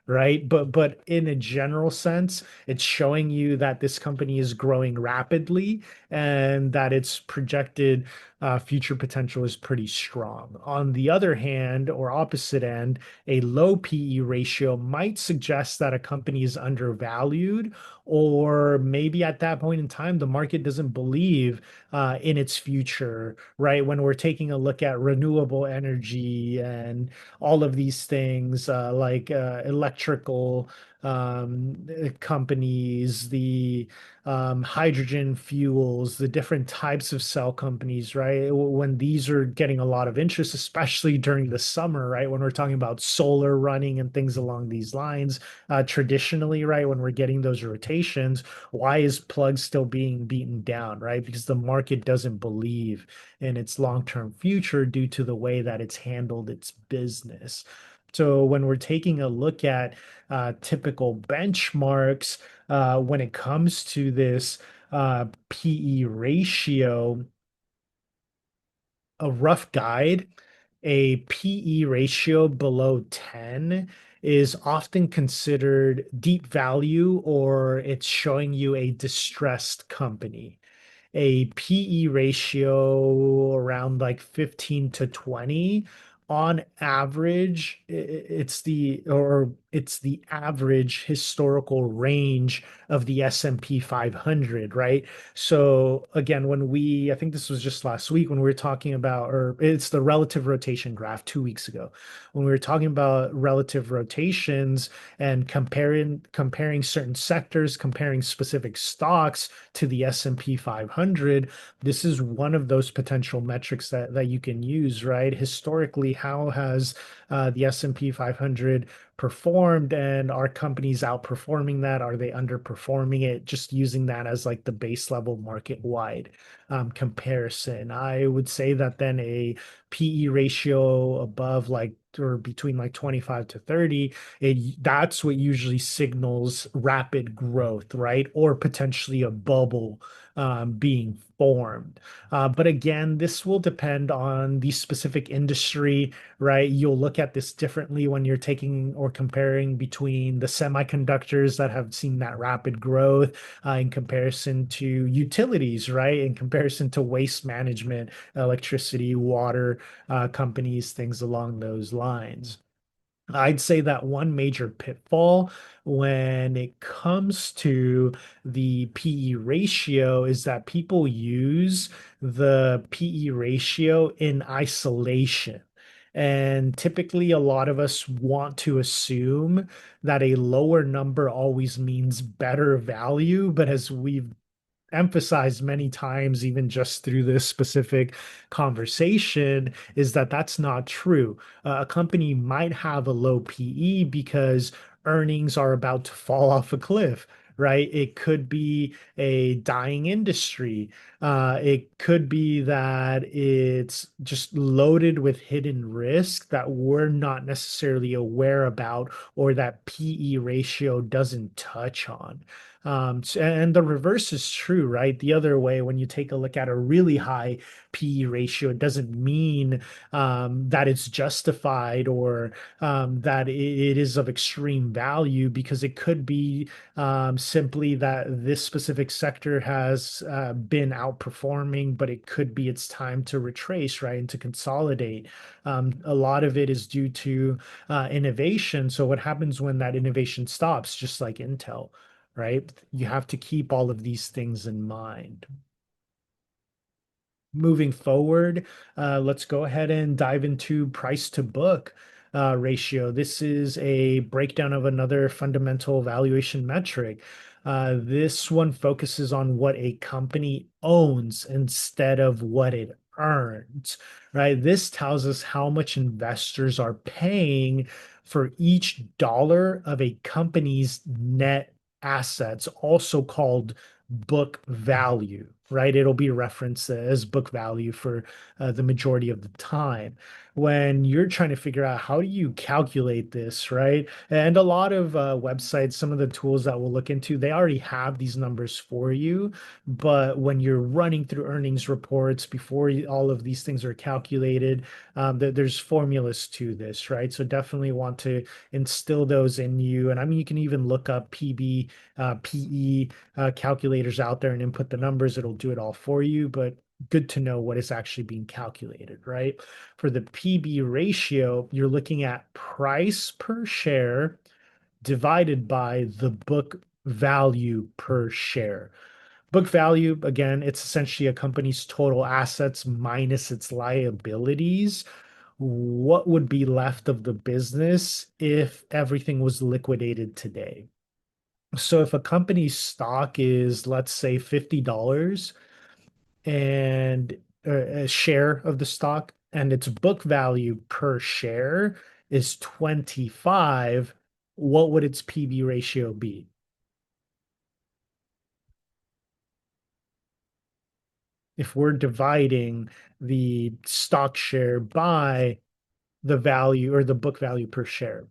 right? But in a general sense, it's showing you that this company is growing rapidly and that its projected future potential is pretty strong. On the other hand, or opposite end, a low PE ratio might suggest that a company is undervalued, or maybe at that point in time, the market doesn't believe in its future, right? When we're taking a look at renewable energy and all of these things like electrical companies, the hydrogen fuels, the different types of cell companies, right? When these are getting a lot of interest, especially during the summer, right? When we're talking about solar running and things along these lines, traditionally, right? When we're getting those rotations, why is plug still being beaten down, right? Because the market doesn't believe in its long-term future due to the way that it's handled its business. So when we're taking a look at typical benchmarks, when it comes to this PE ratio, a rough guide, a PE ratio below 10 is often considered deep value or it's showing you a distressed company. A PE ratio around like 15 to 20 on average, it's the average historical range of the S&P 500, right? So again, I think this was just last week when we were talking about, or it's the relative rotation graph 2 weeks ago, when we were talking about relative rotations and comparing certain sectors, comparing specific stocks to the S&P 500. This is one of those potential metrics that you can use, right? Historically, how has the S&P 500 performed, and are companies outperforming that? Are they underperforming it? Just using that as like the base level market wide comparison. I would say that then a PE ratio above like or between like 25 to 30, that's what usually signals rapid growth, right? Or potentially a bubble being formed. But again, this will depend on the specific industry, right? You'll look at this differently when you're taking or comparing between the semiconductors that have seen that rapid growth in comparison to utilities, right? In comparison to waste management, electricity, water companies, things along those lines. I'd say that one major pitfall when it comes to the PE ratio is that people use the PE ratio in isolation. And typically, a lot of us want to assume that a lower number always means better value. But as we've emphasized many times, even just through this specific conversation, is that that's not true. A company might have a low PE because earnings are about to fall off a cliff. Right? It could be a dying industry. It could be that it's just loaded with hidden risk that we're not necessarily aware about or that PE ratio doesn't touch on. And the reverse is true, right? The other way, when you take a look at a really high PE ratio, it doesn't mean that it's justified or that it is of extreme value, because it could be simply that this specific sector has been outperforming, but it could be it's time to retrace, right, and to consolidate. A lot of it is due to innovation. So what happens when that innovation stops, just like Intel? Right? You have to keep all of these things in mind. Moving forward, let's go ahead and dive into price to book ratio. This is a breakdown of another fundamental valuation metric. This one focuses on what a company owns instead of what it earns, right? This tells us how much investors are paying for each dollar of a company's net assets, also called book value, right? It'll be referenced as book value for the majority of the time. When you're trying to figure out how do you calculate this, right? And a lot of websites, some of the tools that we'll look into, they already have these numbers for you. But when you're running through earnings reports before all of these things are calculated, there's formulas to this, right? So definitely want to instill those in you. And I mean, you can even look up PB, PE calculators out there and input the numbers. It'll do it all for you, but good to know what is actually being calculated, right? For the PB ratio, you're looking at price per share divided by the book value per share. Book value, again, it's essentially a company's total assets minus its liabilities. What would be left of the business if everything was liquidated today? So if a company's stock is, let's say, $50 and a share of the stock, and its book value per share is 25, what would its PB ratio be? If we're dividing the stock share by the value or the book value per share,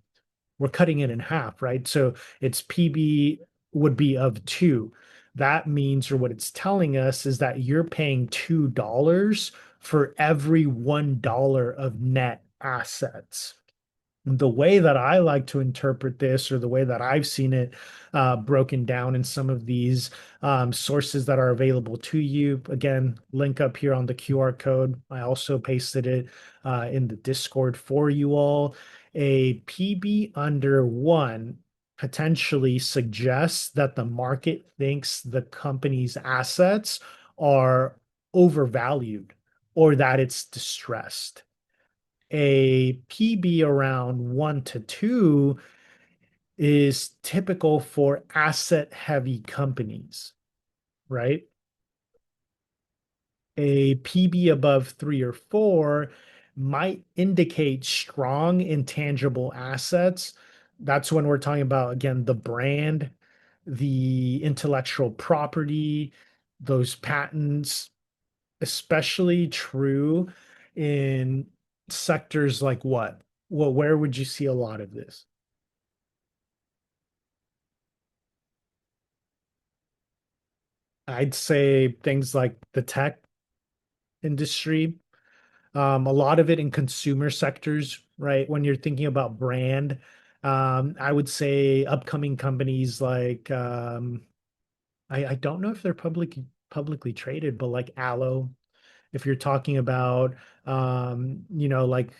we're cutting it in half, right? So its PB would be of 2. That means, or what it's telling us, is that you're paying $2 for every $1 of net assets. The way that I like to interpret this, or the way that I've seen it broken down in some of these sources that are available to you, again, link up here on the QR code. I also pasted it in the Discord for you all. A PB under one potentially suggests that the market thinks the company's assets are overvalued or that it's distressed. A PB around 1 to 2 is typical for asset heavy companies, right? A PB above 3 or 4 might indicate strong intangible assets. That's when we're talking about, again, the brand, the intellectual property, those patents, especially true in sectors like what? Well, where would you see a lot of this? I'd say things like the tech industry, a lot of it in consumer sectors, right? When you're thinking about brand, I would say upcoming companies like I don't know if they're publicly traded, but like Allo, if you're talking about like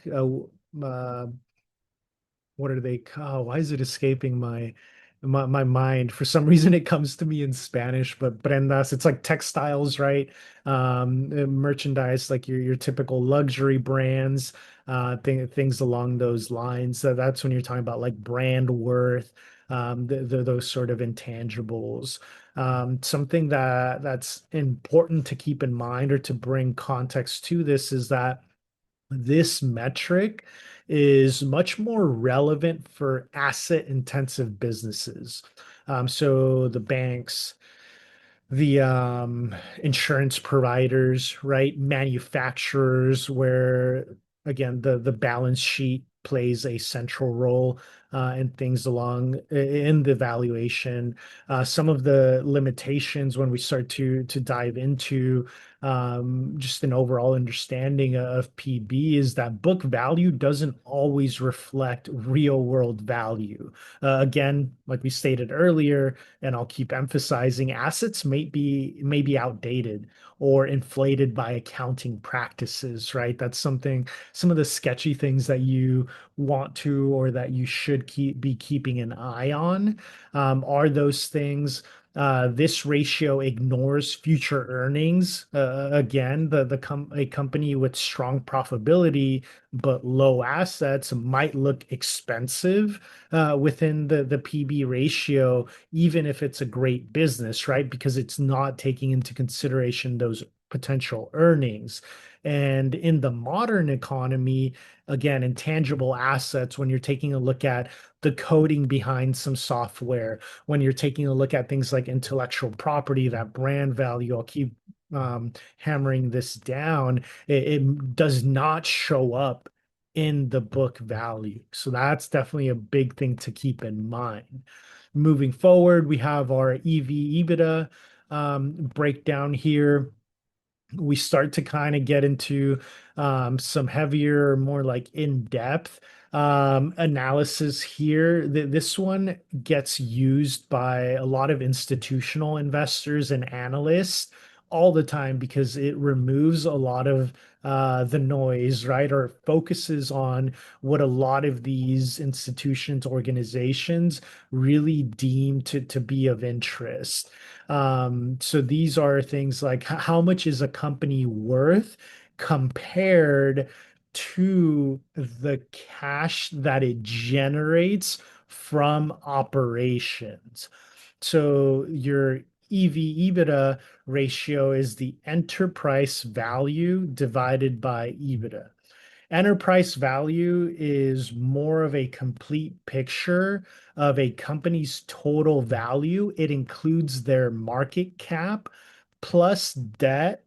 what are they called? Why is it escaping my mind? For some reason, it comes to me in Spanish, but prendas, it's like textiles, right? Merchandise, like your typical luxury brands, things along those lines. So that's when you're talking about like brand worth, those sort of intangibles. Something that's important to keep in mind or to bring context to this is that this metric is much more relevant for asset intensive businesses. So the banks, the insurance providers, right? Manufacturers, where again the balance sheet plays a central role and things along in the valuation. Some of the limitations when we start to dive into just an overall understanding of PB is that book value doesn't always reflect real world value. Again, like we stated earlier, and I'll keep emphasizing, assets may be outdated or inflated by accounting practices, right? That's something, some of the sketchy things that you want to or that you should be keeping an eye on are those things. This ratio ignores future earnings. Again, a company with strong profitability but low assets might look expensive within the PB ratio, even if it's a great business, right? Because it's not taking into consideration those potential earnings. And in the modern economy, again, intangible assets, when you're taking a look at the coding behind some software, when you're taking a look at things like intellectual property, that brand value, I'll keep hammering this down, it does not show up in the book value. So that's definitely a big thing to keep in mind. Moving forward, we have our EV/EBITDA breakdown here. We start to kind of get into some heavier, more like in-depth analysis here. This one gets used by a lot of institutional investors and analysts all the time because it removes a lot of the noise, right? Or focuses on what a lot of these institutions, organizations really deem to be of interest. So these are things like how much is a company worth compared to the cash that it generates from operations. So your EV/EBITDA ratio is the enterprise value divided by EBITDA. Enterprise value is more of a complete picture of a company's total value. It includes their market cap plus debt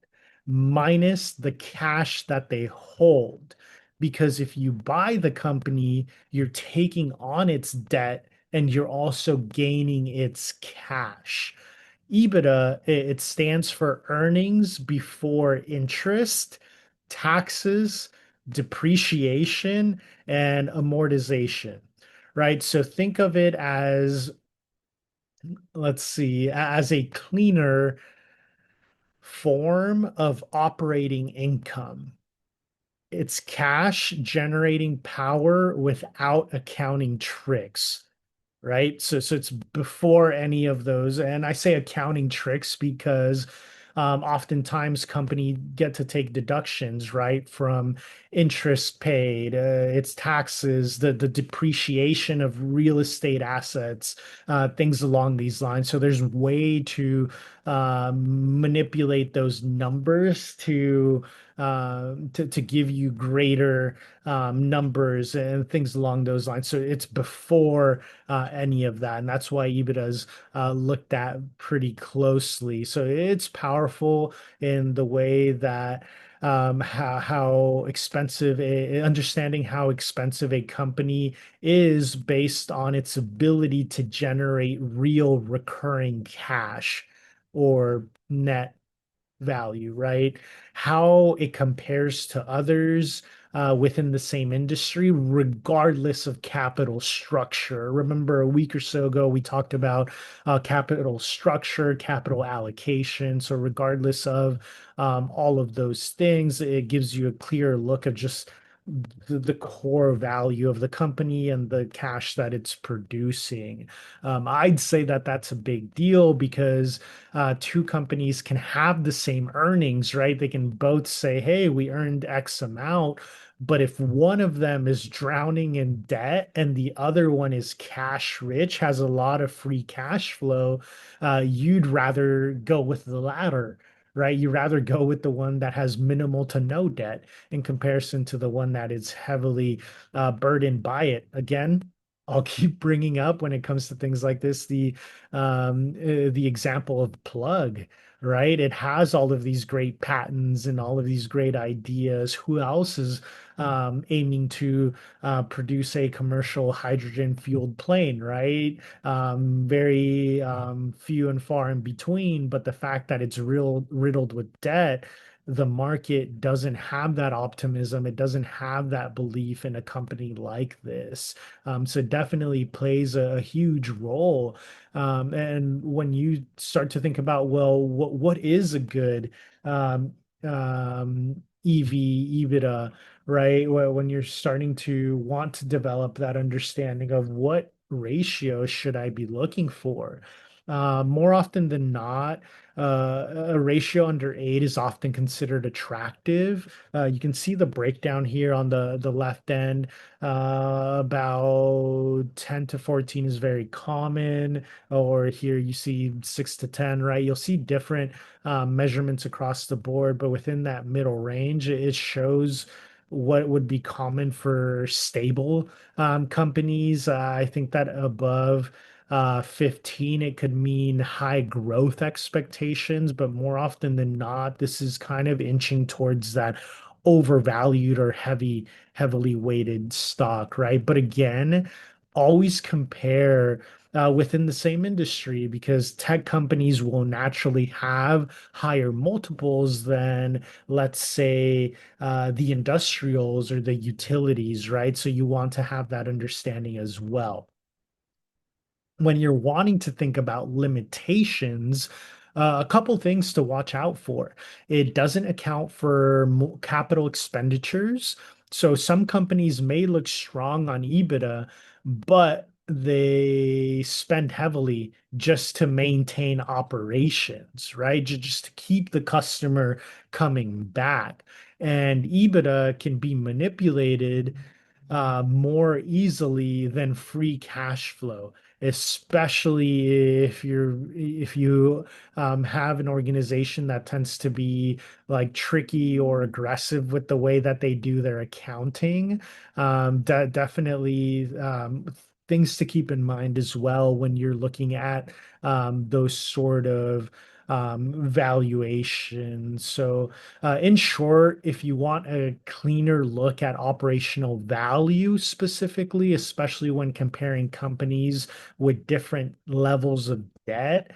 minus the cash that they hold. Because if you buy the company, you're taking on its debt and you're also gaining its cash. EBITDA, it stands for earnings before interest, taxes, depreciation, and amortization, right? So think of it as, let's see, as a cleaner form of operating income. It's cash generating power without accounting tricks, right? So it's before any of those. And I say accounting tricks because oftentimes company get to take deductions, right, from interest paid, its taxes, the depreciation of real estate assets, things along these lines. So there's way to manipulate those numbers to give you greater numbers and things along those lines. So it's before any of that. And that's why EBITDA is looked at pretty closely. So it's powerful in the way that how expensive understanding how expensive a company is based on its ability to generate real recurring cash or net value, right? How it compares to others within the same industry, regardless of capital structure. Remember, a week or so ago, we talked about capital structure, capital allocation. So, regardless of all of those things, it gives you a clear look of just the core value of the company and the cash that it's producing. I'd say that that's a big deal because two companies can have the same earnings, right? They can both say, hey, we earned X amount. But if one of them is drowning in debt and the other one is cash rich, has a lot of free cash flow, you'd rather go with the latter, right? You rather go with the one that has minimal to no debt in comparison to the one that is heavily burdened by it. Again, I'll keep bringing up when it comes to things like this the example of Plug, right? It has all of these great patents and all of these great ideas. Who else is aiming to produce a commercial hydrogen fueled plane, right? Very few and far in between. But the fact that it's real riddled with debt, the market doesn't have that optimism. It doesn't have that belief in a company like this. So it definitely plays a huge role. And when you start to think about, well, what is a good EV, EBITDA, right? When you're starting to want to develop that understanding of what ratio should I be looking for? More often than not, a ratio under 8 is often considered attractive. You can see the breakdown here on the left end. About 10 to 14 is very common, or here you see 6 to 10, right? You'll see different measurements across the board, but within that middle range, it shows what would be common for stable companies. I think that above 15, it could mean high growth expectations, but more often than not, this is kind of inching towards that overvalued or heavily weighted stock, right? But again, always compare within the same industry because tech companies will naturally have higher multiples than, let's say, the industrials or the utilities, right? So you want to have that understanding as well when you're wanting to think about limitations, a couple things to watch out for. It doesn't account for capital expenditures. So some companies may look strong on EBITDA, but they spend heavily just to maintain operations, right? Just to keep the customer coming back. And EBITDA can be manipulated more easily than free cash flow, especially if you have an organization that tends to be like tricky or aggressive with the way that they do their accounting. Definitely things to keep in mind as well when you're looking at those sort of valuations. So in short, if you want a cleaner look at operational value specifically, especially when comparing companies with different levels of debt,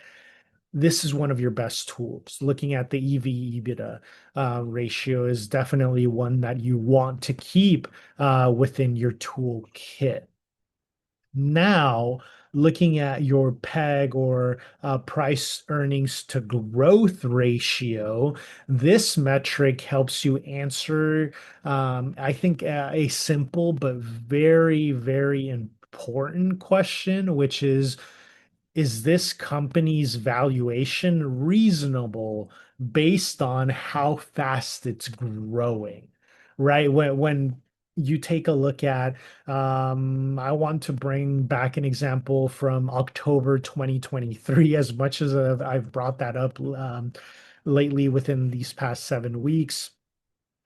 this is one of your best tools. Looking at the EV/EBITDA ratio is definitely one that you want to keep within your toolkit. Now, looking at your PEG or price earnings to growth ratio, this metric helps you answer, I think, a simple but very, very important question, which is this company's valuation reasonable based on how fast it's growing? Right? When you take a look at, I want to bring back an example from October 2023, as much as I've brought that up lately within these past 7 weeks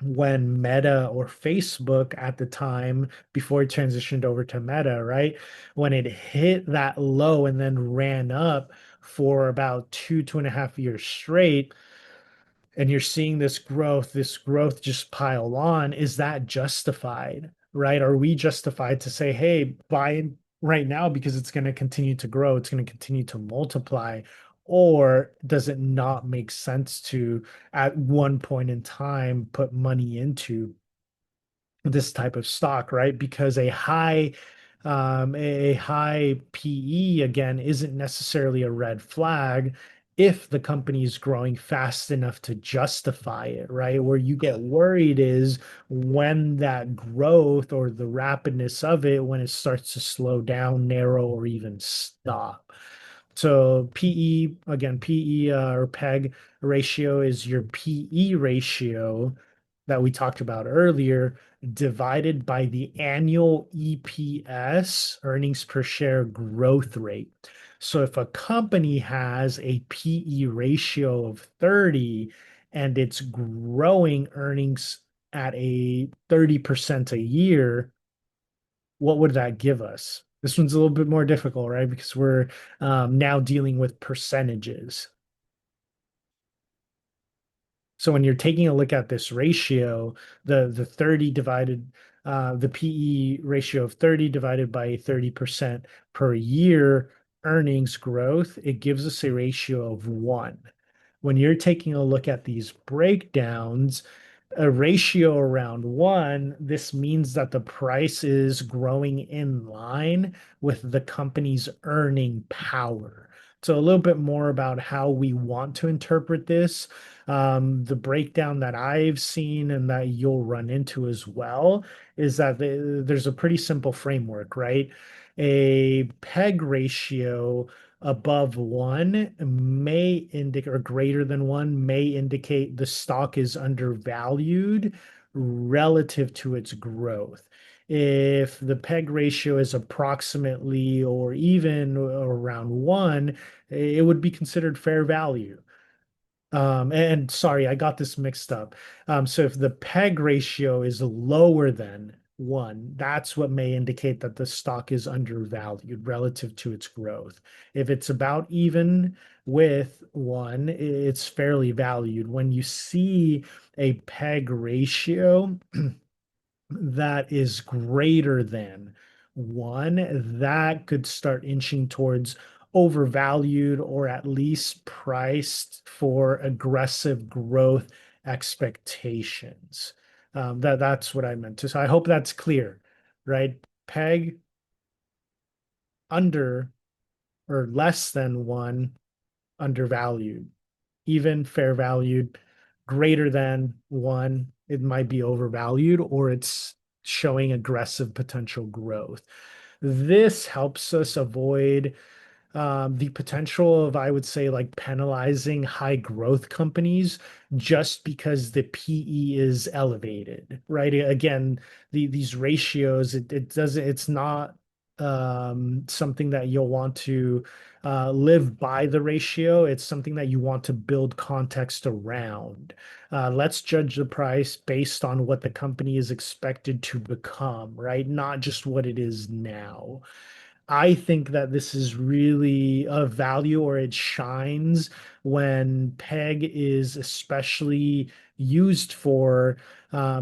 when Meta or Facebook at the time before it transitioned over to Meta, right? When it hit that low and then ran up for about 2.5 years straight, and you're seeing this growth just pile on, is that justified, right? Are we justified to say, hey, buy right now because it's going to continue to grow, it's going to continue to multiply? Or does it not make sense to, at one point in time, put money into this type of stock, right? Because a high PE again isn't necessarily a red flag if the company is growing fast enough to justify it, right? Where you get worried is when that growth or the rapidness of it, when it starts to slow down, narrow, or even stop. So PE, again, PE or PEG ratio is your PE ratio that we talked about earlier, divided by the annual EPS, earnings per share growth rate. So if a company has a PE ratio of 30 and it's growing earnings at a 30% a year, what would that give us? This one's a little bit more difficult, right? Because we're now dealing with percentages. So when you're taking a look at this ratio, the 30 divided the PE ratio of 30 divided by 30% per year earnings growth, it gives us a ratio of 1. When you're taking a look at these breakdowns, a ratio around 1, this means that the price is growing in line with the company's earning power. So a little bit more about how we want to interpret this. The breakdown that I've seen and that you'll run into as well is that there's a pretty simple framework, right? A PEG ratio above 1 may indicate, or greater than 1 may indicate the stock is undervalued relative to its growth. If the PEG ratio is approximately or even around 1, it would be considered fair value. And sorry, I got this mixed up. So if the PEG ratio is lower than 1, that's what may indicate that the stock is undervalued relative to its growth. If it's about even with 1, it's fairly valued. When you see a PEG ratio that is greater than 1, that could start inching towards overvalued or at least priced for aggressive growth expectations. That's what I meant to. So I hope that's clear, right? PEG under or less than 1, undervalued. Even fair valued, greater than 1, it might be overvalued or it's showing aggressive potential growth. This helps us avoid the potential of, I would say, like penalizing high growth companies just because the PE is elevated, right? Again, these ratios, it doesn't, it's not something that you'll want to live by the ratio. It's something that you want to build context around. Let's judge the price based on what the company is expected to become, right? Not just what it is now. I think that this is really a value, or it shines when PEG is especially used for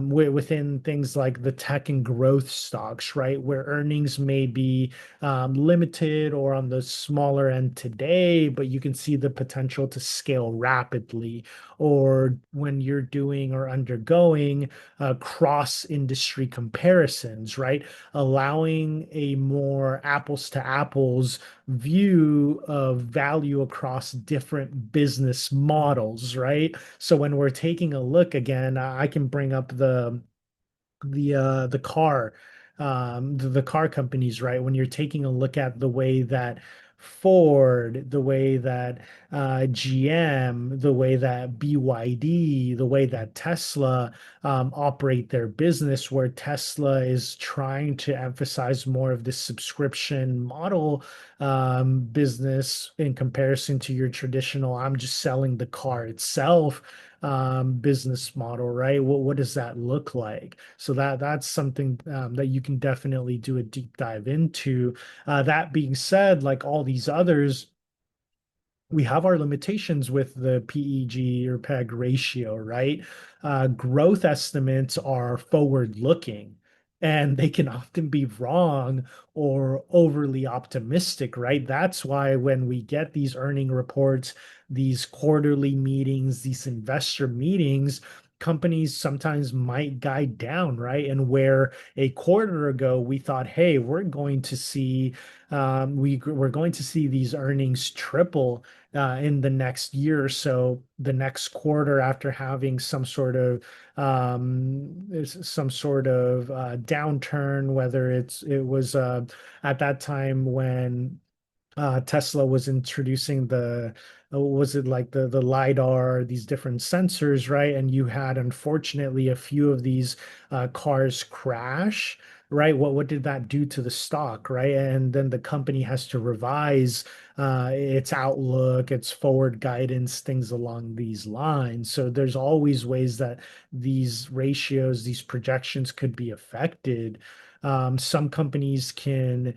within things like the tech and growth stocks, right? Where earnings may be limited or on the smaller end today, but you can see the potential to scale rapidly. Or when you're doing or undergoing cross industry comparisons, right? Allowing a more apples to apples view of value across different business models, right? So when we're taking a look again, I can bring up the car the car companies, right? When you're taking a look at the way that Ford, the way that GM, the way that BYD, the way that Tesla operate their business, where Tesla is trying to emphasize more of this subscription model business in comparison to your traditional, I'm just selling the car itself business model, right? What does that look like? So that's something that you can definitely do a deep dive into. That being said, like all these others, we have our limitations with the PEG or PEG ratio, right? Growth estimates are forward looking and they can often be wrong or overly optimistic, right? That's why when we get these earning reports, these quarterly meetings, these investor meetings, companies sometimes might guide down, right? And where a quarter ago we thought, hey, we're going to see these earnings triple in the next year or so, the next quarter after having some sort of downturn, whether it was at that time when Tesla was introducing was it like the LiDAR, these different sensors, right? And you had unfortunately a few of these cars crash, right? What did that do to the stock, right? And then the company has to revise its outlook, its forward guidance, things along these lines. So there's always ways that these ratios, these projections could be affected. Some companies can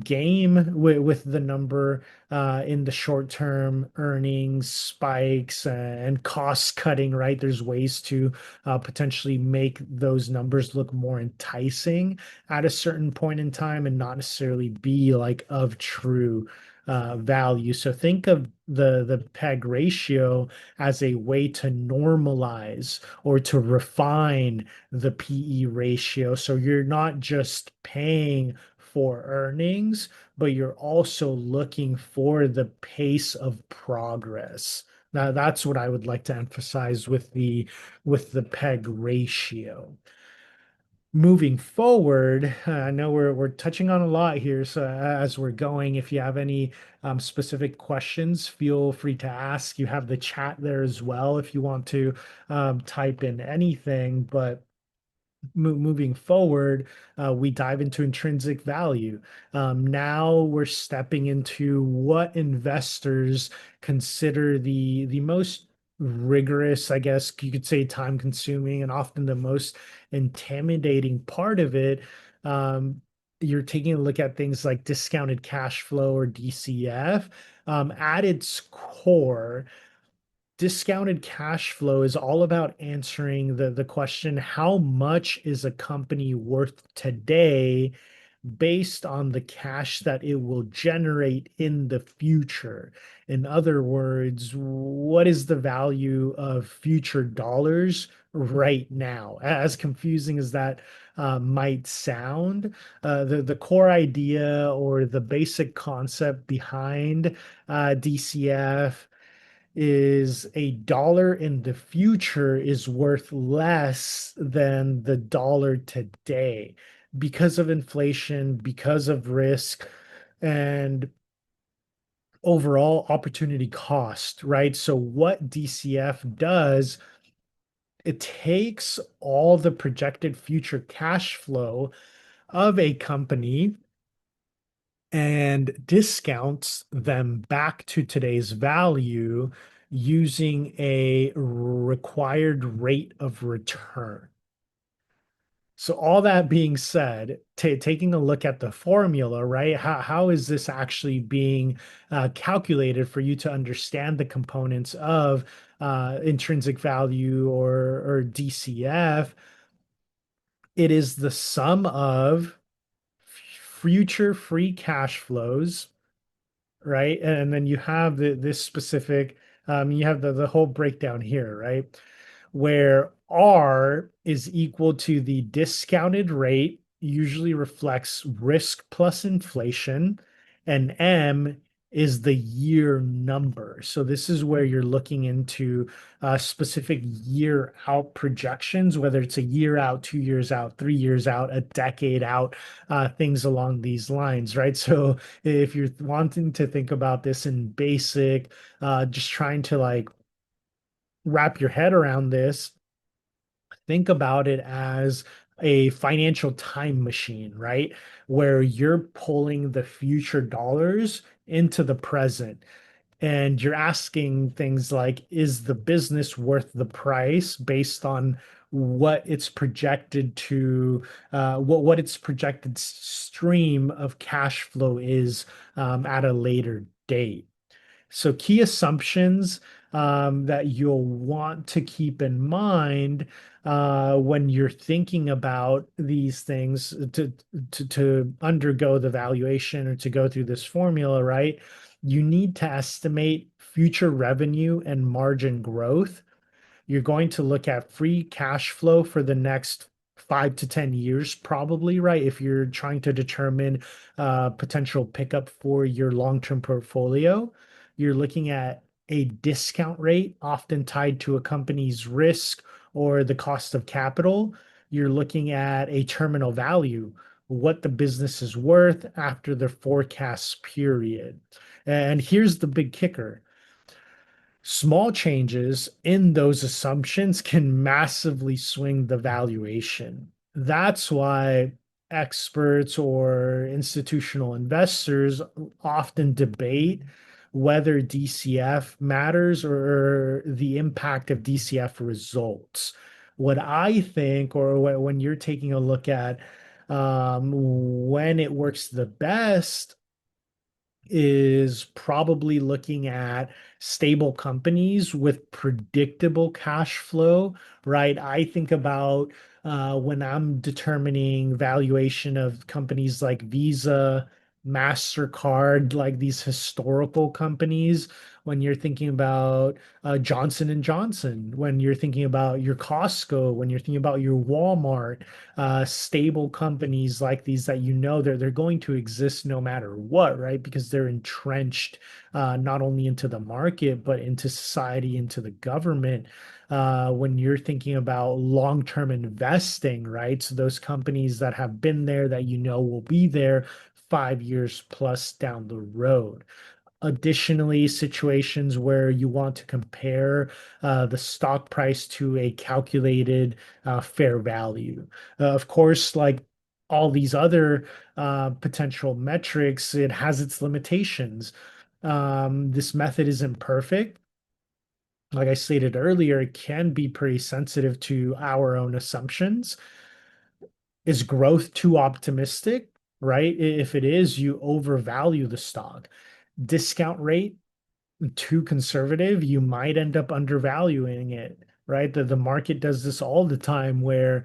game with the number in the short term earnings spikes and cost cutting, right? There's ways to potentially make those numbers look more enticing at a certain point in time and not necessarily be like of true value. So think of the PEG ratio as a way to normalize or to refine the PE ratio. So you're not just paying for earnings, but you're also looking for the pace of progress. Now, that's what I would like to emphasize with the PEG ratio. Moving forward, I know we're touching on a lot here, so as we're going, if you have any specific questions, feel free to ask. You have the chat there as well if you want to type in anything, but moving forward, we dive into intrinsic value. Now we're stepping into what investors consider the most rigorous, I guess you could say, time consuming and often the most intimidating part of it. You're taking a look at things like discounted cash flow or DCF. At its core, discounted cash flow is all about answering the question, how much is a company worth today based on the cash that it will generate in the future? In other words, what is the value of future dollars right now? As confusing as that might sound, the core idea or the basic concept behind DCF is a dollar in the future is worth less than the dollar today because of inflation, because of risk, and overall opportunity cost, right? So, what DCF does, it takes all the projected future cash flow of a company and discounts them back to today's value using a required rate of return. So all that being said, taking a look at the formula, right? How is this actually being calculated for you to understand the components of intrinsic value or DCF, it is the sum of future free cash flows, right? And then you have this specific, you have the whole breakdown here, right? Where R is equal to the discounted rate, usually reflects risk plus inflation, and M is the year number. So this is where you're looking into specific year out projections, whether it's a year out, 2 years out, 3 years out, a decade out, things along these lines, right? So if you're wanting to think about this in basic, just trying to like wrap your head around this, think about it as a financial time machine, right? Where you're pulling the future dollars into the present. And you're asking things like, is the business worth the price based on what its projected to, what its projected stream of cash flow is at a later date? So key assumptions that you'll want to keep in mind when you're thinking about these things to undergo the valuation or to go through this formula, right? You need to estimate future revenue and margin growth. You're going to look at free cash flow for the next 5 to 10 years, probably, right? If you're trying to determine potential pickup for your long-term portfolio, you're looking at a discount rate, often tied to a company's risk or the cost of capital. You're looking at a terminal value, what the business is worth after the forecast period. And here's the big kicker: small changes in those assumptions can massively swing the valuation. That's why experts or institutional investors often debate whether DCF matters or the impact of DCF results. What I think, or when you're taking a look at when it works the best, is probably looking at stable companies with predictable cash flow, right? I think about when I'm determining valuation of companies like Visa, MasterCard, like these historical companies, when you're thinking about Johnson and Johnson, when you're thinking about your Costco, when you're thinking about your Walmart, stable companies like these that you know they're going to exist no matter what, right? Because they're entrenched not only into the market but into society, into the government. When you're thinking about long-term investing, right? So those companies that have been there that you know will be there 5 years plus down the road. Additionally, situations where you want to compare the stock price to a calculated fair value. Of course, like all these other potential metrics, it has its limitations. This method isn't perfect. Like I stated earlier, it can be pretty sensitive to our own assumptions. Is growth too optimistic? Right? If it is, you overvalue the stock. Discount rate too conservative, you might end up undervaluing it, right? The market does this all the time where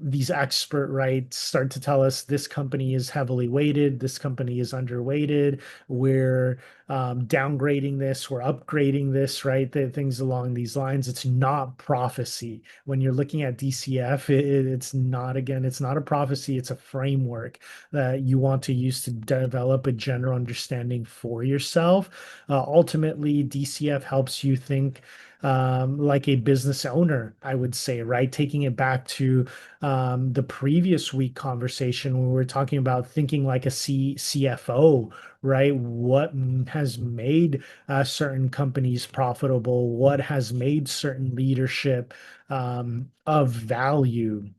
these expert rights start to tell us this company is heavily weighted, this company is underweighted, we're downgrading this, we're upgrading this, right? Things along these lines. It's not prophecy. When you're looking at DCF, it's not, again, it's not a prophecy, it's a framework that you want to use to develop a general understanding for yourself. Ultimately, DCF helps you think like a business owner, I would say, right? Taking it back to the previous week conversation when we were talking about thinking like a CFO, right? What has made certain companies profitable? What has made certain leadership of value?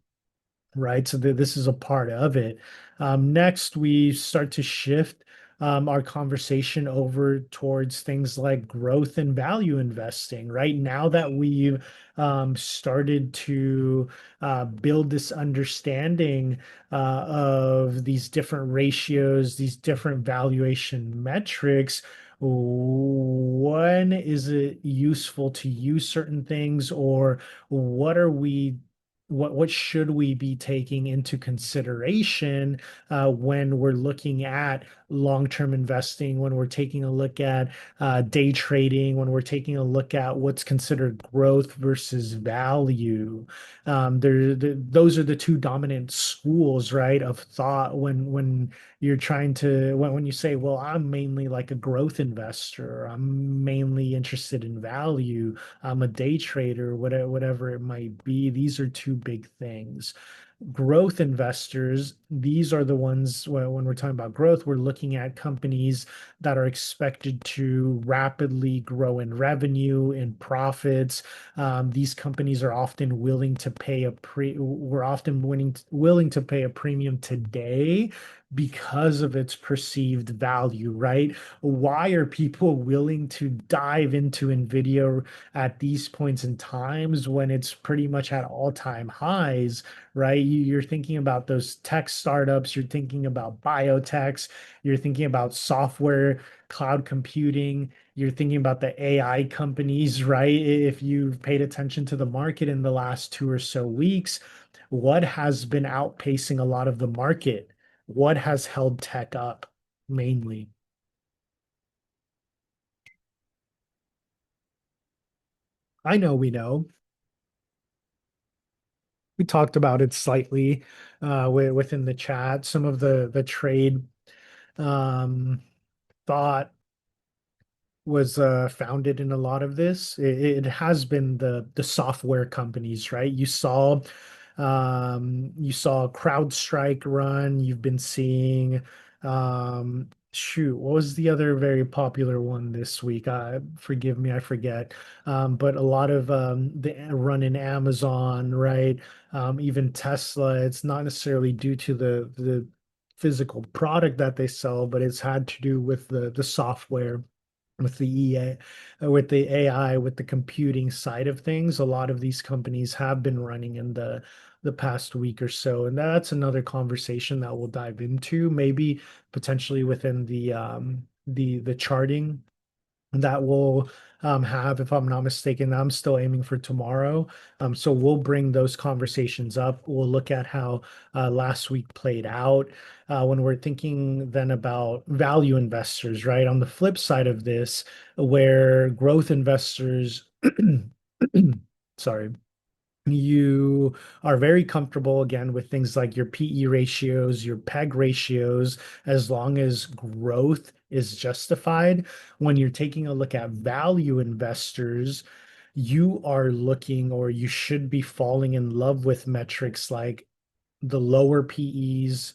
Right. So this is a part of it. Next, we start to shift our conversation over towards things like growth and value investing. Right now that we've started to build this understanding of these different ratios, these different valuation metrics, when is it useful to use certain things, or what are we what should we be taking into consideration when we're looking at long-term investing, when we're taking a look at day trading, when we're taking a look at what's considered growth versus value. Those are the two dominant schools, right, of thought when you're trying to when you say, well, I'm mainly like a growth investor, I'm mainly interested in value, I'm a day trader, whatever it might be. These are two big things. Growth investors, these are the ones when we're talking about growth, we're looking at companies that are expected to rapidly grow in revenue, in profits. These companies are often willing to pay we're often willing to pay a premium today because of its perceived value, right? Why are people willing to dive into Nvidia at these points in times when it's pretty much at all-time highs, right? You're thinking about those tech startups, you're thinking about biotechs, you're thinking about software, cloud computing, you're thinking about the AI companies, right? If you've paid attention to the market in the last 2 or so weeks, what has been outpacing a lot of the market? What has held tech up mainly? I know we know. We talked about it slightly within the chat. Some of the trade um, thought was founded in a lot of this. It has been the software companies, right? You saw CrowdStrike run. You've been seeing shoot, what was the other very popular one this week? Forgive me, I forget. But a lot of the run in Amazon, right? Even Tesla. It's not necessarily due to the physical product that they sell, but it's had to do with the software, with the with the AI, with the computing side of things. A lot of these companies have been running in the past week or so, and that's another conversation that we'll dive into, maybe potentially within the charting that we'll have, if I'm not mistaken. I'm still aiming for tomorrow. So we'll bring those conversations up. We'll look at how last week played out when we're thinking then about value investors, right? On the flip side of this, where growth investors, sorry, you are very comfortable again with things like your PE ratios, your PEG ratios, as long as growth is justified. When you're taking a look at value investors, you are looking, or you should be falling in love with metrics like the lower PEs,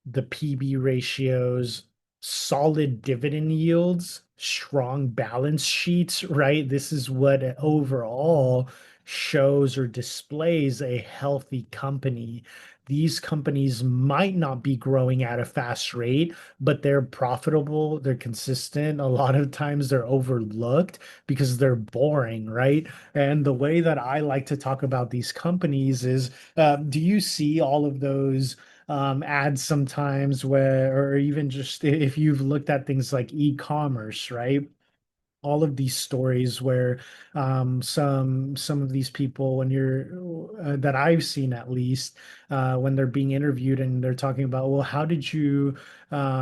the PB ratios, solid dividend yields, strong balance sheets, right? This is what overall shows or displays a healthy company. These companies might not be growing at a fast rate, but they're profitable, they're consistent. A lot of times they're overlooked because they're boring, right? And the way that I like to talk about these companies is, do you see all of those ads sometimes where, or even just if you've looked at things like e-commerce, right? All of these stories where some of these people, when you're that I've seen at least, when they're being interviewed and they're talking about, well, how did you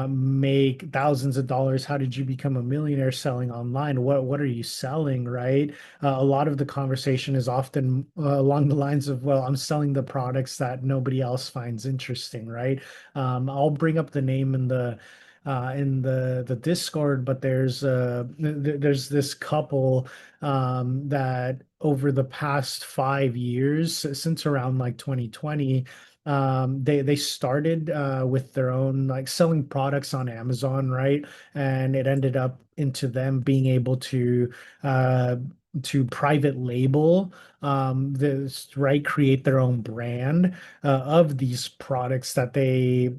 make thousands of dollars? How did you become a millionaire selling online? What are you selling, right? A lot of the conversation is often along the lines of, well, I'm selling the products that nobody else finds interesting, right? I'll bring up the name in the Discord, but there's this couple that over the past 5 years, since around like 2020, they started with their own, like, selling products on Amazon, right? And it ended up into them being able uh, to private label this, right? Create their own brand of these products that they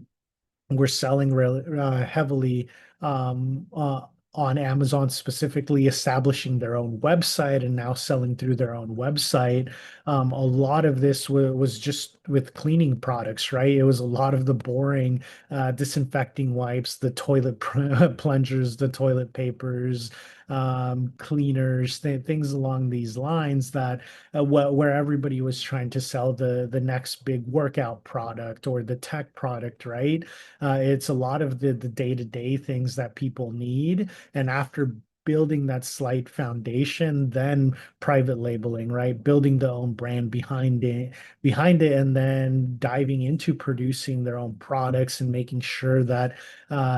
were selling real heavily um, uh, on Amazon specifically, establishing their own website and now selling through their own website. A lot of this was just with cleaning products, right? It was a lot of the boring disinfecting wipes, the toilet plungers, the toilet papers, cleaners, things along these lines that where everybody was trying to sell the next big workout product or the tech product, right? It's a lot of the day-to-day things that people need. And after building that slight foundation, then private labeling, right? Building the own brand behind it, and then diving into producing their own products and making sure that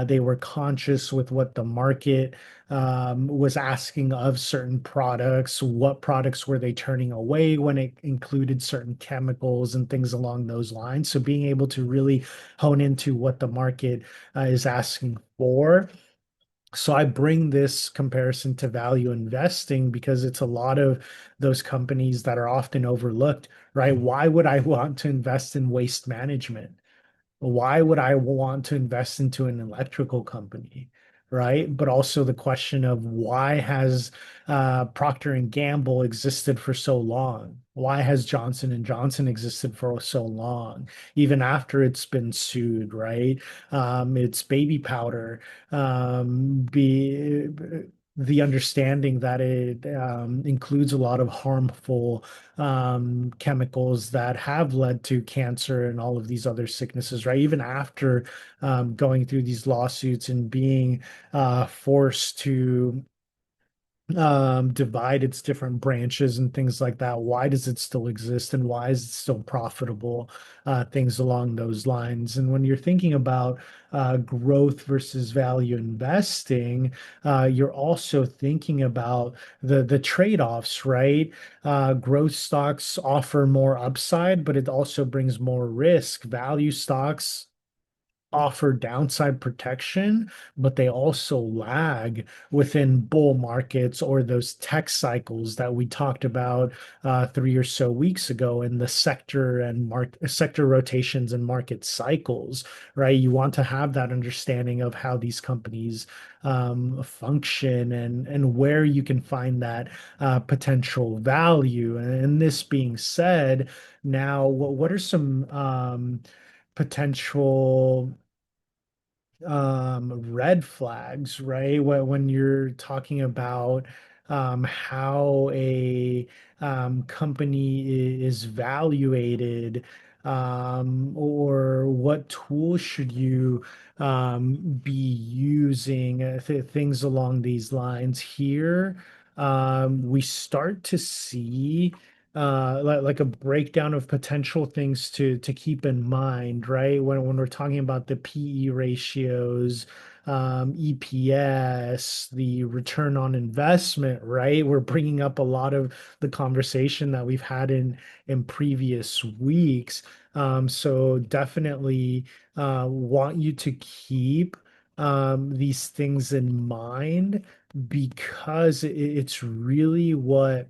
they were conscious with what the market was asking of certain products. What products were they turning away when it included certain chemicals and things along those lines? So being able to really hone into what the market is asking for. So I bring this comparison to value investing because it's a lot of those companies that are often overlooked, right? Why would I want to invest in waste management? Why would I want to invest into an electrical company, right? But also the question of why has Procter and Gamble existed for so long? Why has Johnson and Johnson existed for so long, even after it's been sued, right? It's baby powder. Be the understanding that it includes a lot of harmful chemicals that have led to cancer and all of these other sicknesses, right? Even after going through these lawsuits and being forced to divide its different branches and things like that. Why does it still exist and why is it still profitable? Things along those lines. And when you're thinking about growth versus value investing, you're also thinking about the trade-offs, right? Growth stocks offer more upside, but it also brings more risk. Value stocks offer downside protection, but they also lag within bull markets or those tech cycles that we talked about 3 or so weeks ago in the sector rotations and market cycles, right? You want to have that understanding of how these companies function and where you can find that potential value. And this being said, now what are some potential red flags, right? When you're talking about how a company is valuated, or what tools should you be using, things along these lines here. We start to see like a breakdown of potential things to keep in mind, right? When we're talking about the PE ratios, EPS, the return on investment, right? We're bringing up a lot of the conversation that we've had in previous weeks. So definitely want you to keep these things in mind because it's really what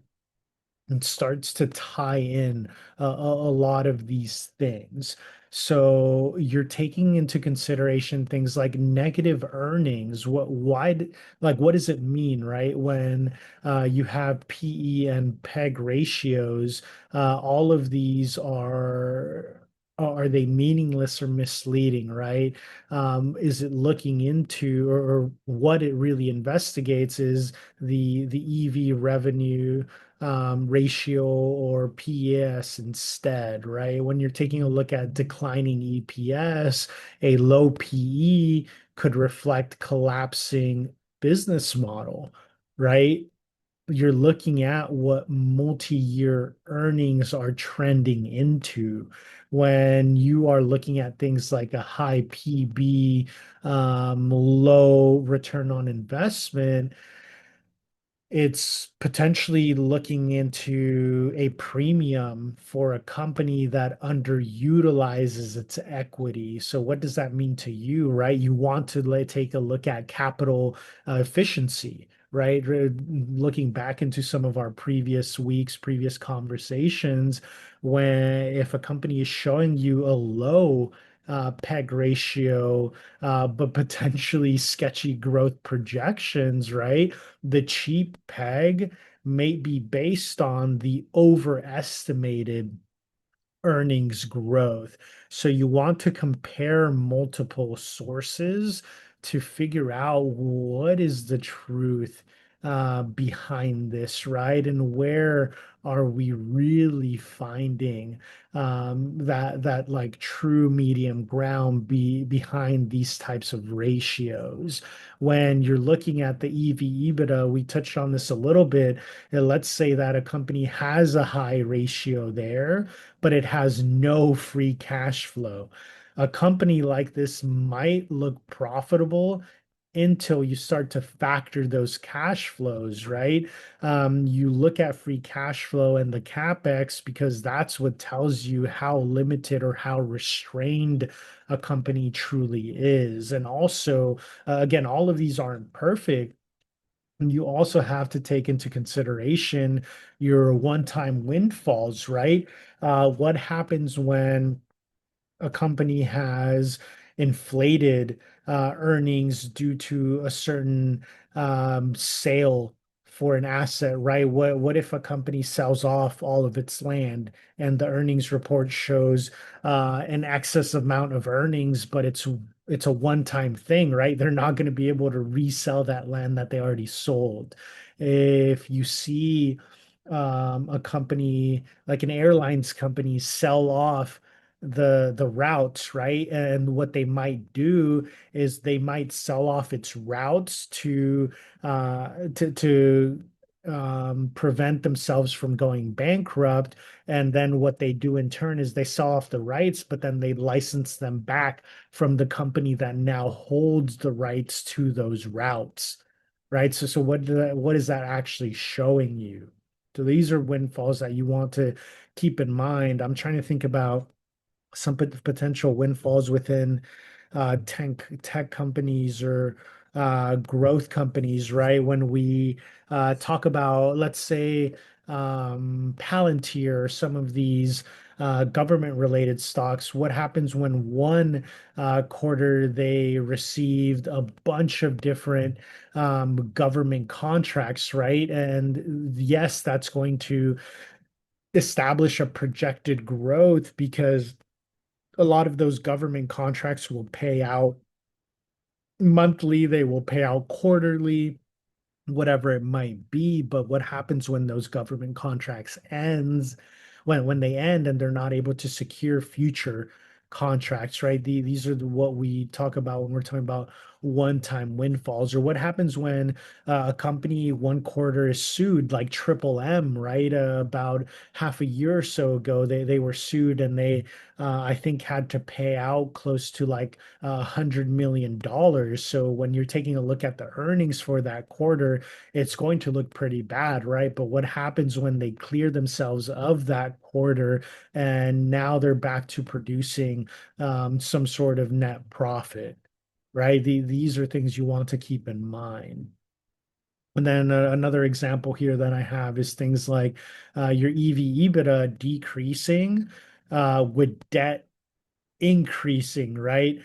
and starts to tie in a lot of these things. So you're taking into consideration things like negative earnings. Like, what does it mean, right? When you have PE and PEG ratios, all of these are they meaningless or misleading, right? Is it looking into, or what it really investigates is the EV revenue ratio or PES instead, right? When you're taking a look at declining EPS, a low PE could reflect collapsing business model, right? You're looking at what multi-year earnings are trending into when you are looking at things like a high PB, low return on investment. It's potentially looking into a premium for a company that underutilizes its equity. So what does that mean to you, right? You want to take a look at capital efficiency, right? Looking back into some of our previous weeks, previous conversations, when if a company is showing you a low PEG ratio, but potentially sketchy growth projections, right? The cheap PEG may be based on the overestimated earnings growth. So you want to compare multiple sources to figure out what is the truth behind this, right? And where are we really finding that like true medium ground behind these types of ratios? When you're looking at the EV EBITDA, we touched on this a little bit. And let's say that a company has a high ratio there, but it has no free cash flow. A company like this might look profitable until you start to factor those cash flows, right? You look at free cash flow and the capex because that's what tells you how limited or how restrained a company truly is. And also, again, all of these aren't perfect. And you also have to take into consideration your one-time windfalls, right? What happens when a company has inflated earnings due to a certain sale for an asset, right? What if a company sells off all of its land and the earnings report shows an excess amount of earnings, but it's a one-time thing, right? They're not going to be able to resell that land that they already sold. If you see a company like an airlines company sell off the routes, right? And what they might do is they might sell off its routes to prevent themselves from going bankrupt. And then what they do in turn is they sell off the rights, but then they license them back from the company that now holds the rights to those routes, right? So what is that actually showing you? So these are windfalls that you want to keep in mind. I'm trying to think about some potential windfalls within tech companies or growth companies, right? When we talk about, let's say, Palantir or some of these government related stocks, what happens when one quarter they received a bunch of different government contracts, right? And yes, that's going to establish a projected growth because a lot of those government contracts will pay out monthly, they will pay out quarterly, whatever it might be. But what happens when those government contracts ends, when they end and they're not able to secure future contracts, right? These are what we talk about when we're talking about one-time windfalls, or what happens when a company one quarter is sued, like Triple M, right? About half a year or so ago, they were sued and they I think had to pay out close to like $100 million. So when you're taking a look at the earnings for that quarter, it's going to look pretty bad, right? But what happens when they clear themselves of that quarter and now they're back to producing some sort of net profit, right? These are things you want to keep in mind. And then another example here that I have is things like your EV/EBITDA decreasing with debt increasing, right?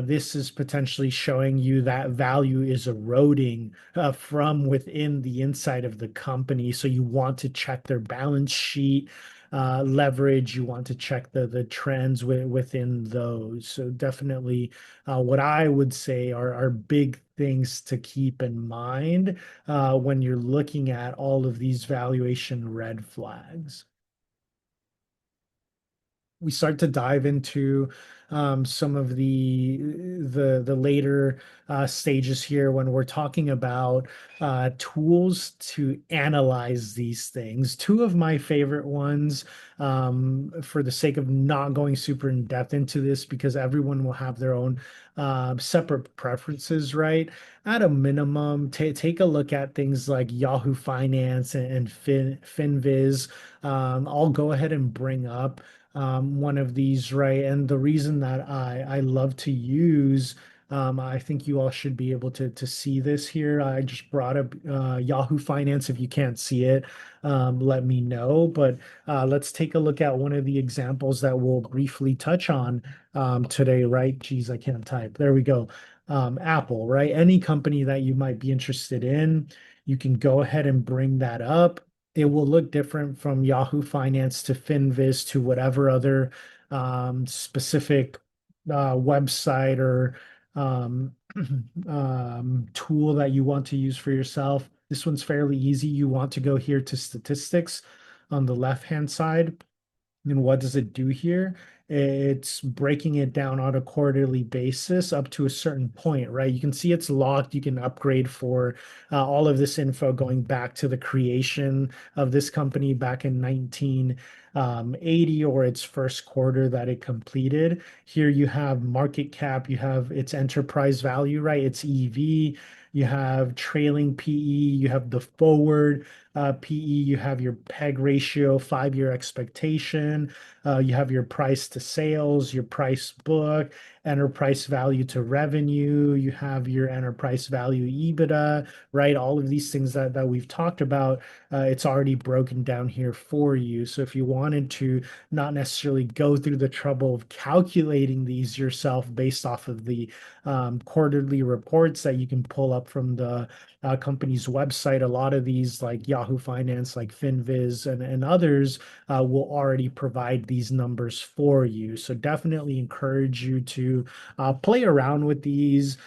This is potentially showing you that value is eroding from within the inside of the company. So you want to check their balance sheet leverage. You want to check the trends within those. So definitely, what I would say are big things to keep in mind when you're looking at all of these valuation red flags. We start to dive into some of the later stages here when we're talking about tools to analyze these things. Two of my favorite ones, for the sake of not going super in depth into this, because everyone will have their own separate preferences, right? At a minimum, take a look at things like Yahoo Finance and FinViz. I'll go ahead and bring up one of these, right? And the reason that I love to use I think you all should be able to see this here. I just brought up Yahoo Finance. If you can't see it, let me know. But let's take a look at one of the examples that we'll briefly touch on today, right? Geez, I can't type. There we go. Apple, right? Any company that you might be interested in, you can go ahead and bring that up. It will look different from Yahoo Finance to FinViz to whatever other specific website or um, tool that you want to use for yourself. This one's fairly easy. You want to go here to statistics on the left-hand side. And what does it do here? It's breaking it down on a quarterly basis up to a certain point, right? You can see it's locked. You can upgrade for all of this info going back to the creation of this company back in 1980 or its first quarter that it completed. Here you have market cap, you have its enterprise value, right? Its EV. You have trailing PE, you have the forward PE, you have your PEG ratio, 5-year expectation, you have your price to sales, your price book, enterprise value to revenue, you have your enterprise value EBITDA, right? All of these things that we've talked about, it's already broken down here for you. So if you wanted to not necessarily go through the trouble of calculating these yourself based off of the quarterly reports that you can pull up from the company's website. A lot of these, like Yahoo Finance, like FinViz, and others, will already provide these numbers for you. So definitely encourage you to play around with these,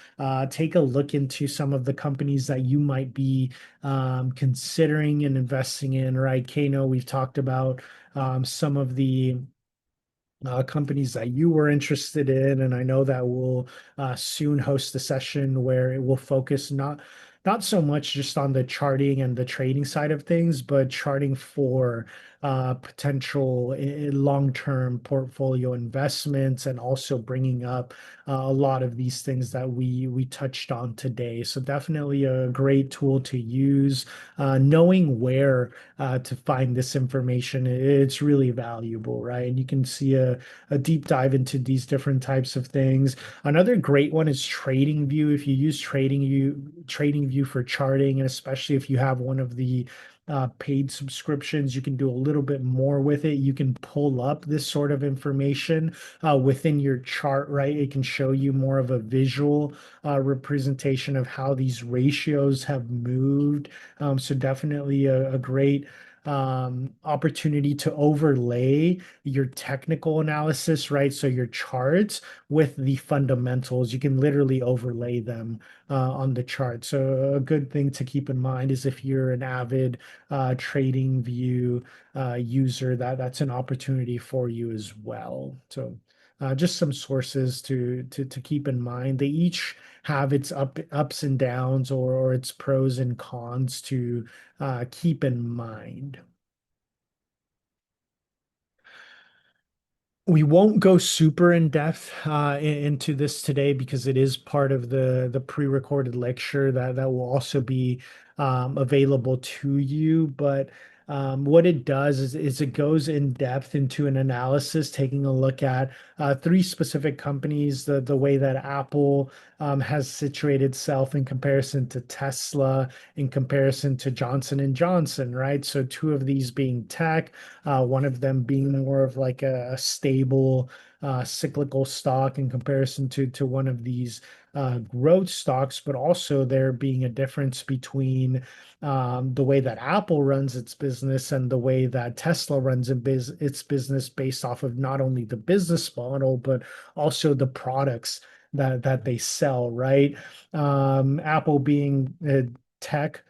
take a look into some of the companies that you might be considering and investing in, right? Kano, we've talked about some of the companies that you were interested in, and I know that we'll soon host a session where it will focus not so much just on the charting and the trading side of things, but charting for potential long-term portfolio investments, and also bringing up a lot of these things that we touched on today. So definitely a great tool to use. Knowing where to find this information, it's really valuable, right? And you can see a deep dive into these different types of things. Another great one is TradingView. If you use TradingView for charting, and especially if you have one of the paid subscriptions, you can do a little bit more with it. You can pull up this sort of information within your chart, right? It can show you more of a visual representation of how these ratios have moved. So definitely a great opportunity to overlay your technical analysis, right? So your charts with the fundamentals, you can literally overlay them on the chart. So a good thing to keep in mind is if you're an avid TradingView user, that's an opportunity for you as well. So just some sources to keep in mind. They each have its ups and downs, or its pros and cons to keep in mind. We won't go super in depth into this today because it is part of the pre-recorded lecture that will also be available to you. But what it does is it goes in depth into an analysis, taking a look at three specific companies, the way that Apple has situated itself in comparison to Tesla, in comparison to Johnson and Johnson, right? So two of these being tech, one of them being more of like a stable cyclical stock in comparison to one of these growth stocks, but also there being a difference between the way that Apple runs its business and the way that Tesla runs its business based off of not only the business model, but also the products that they sell, right? Apple being tech,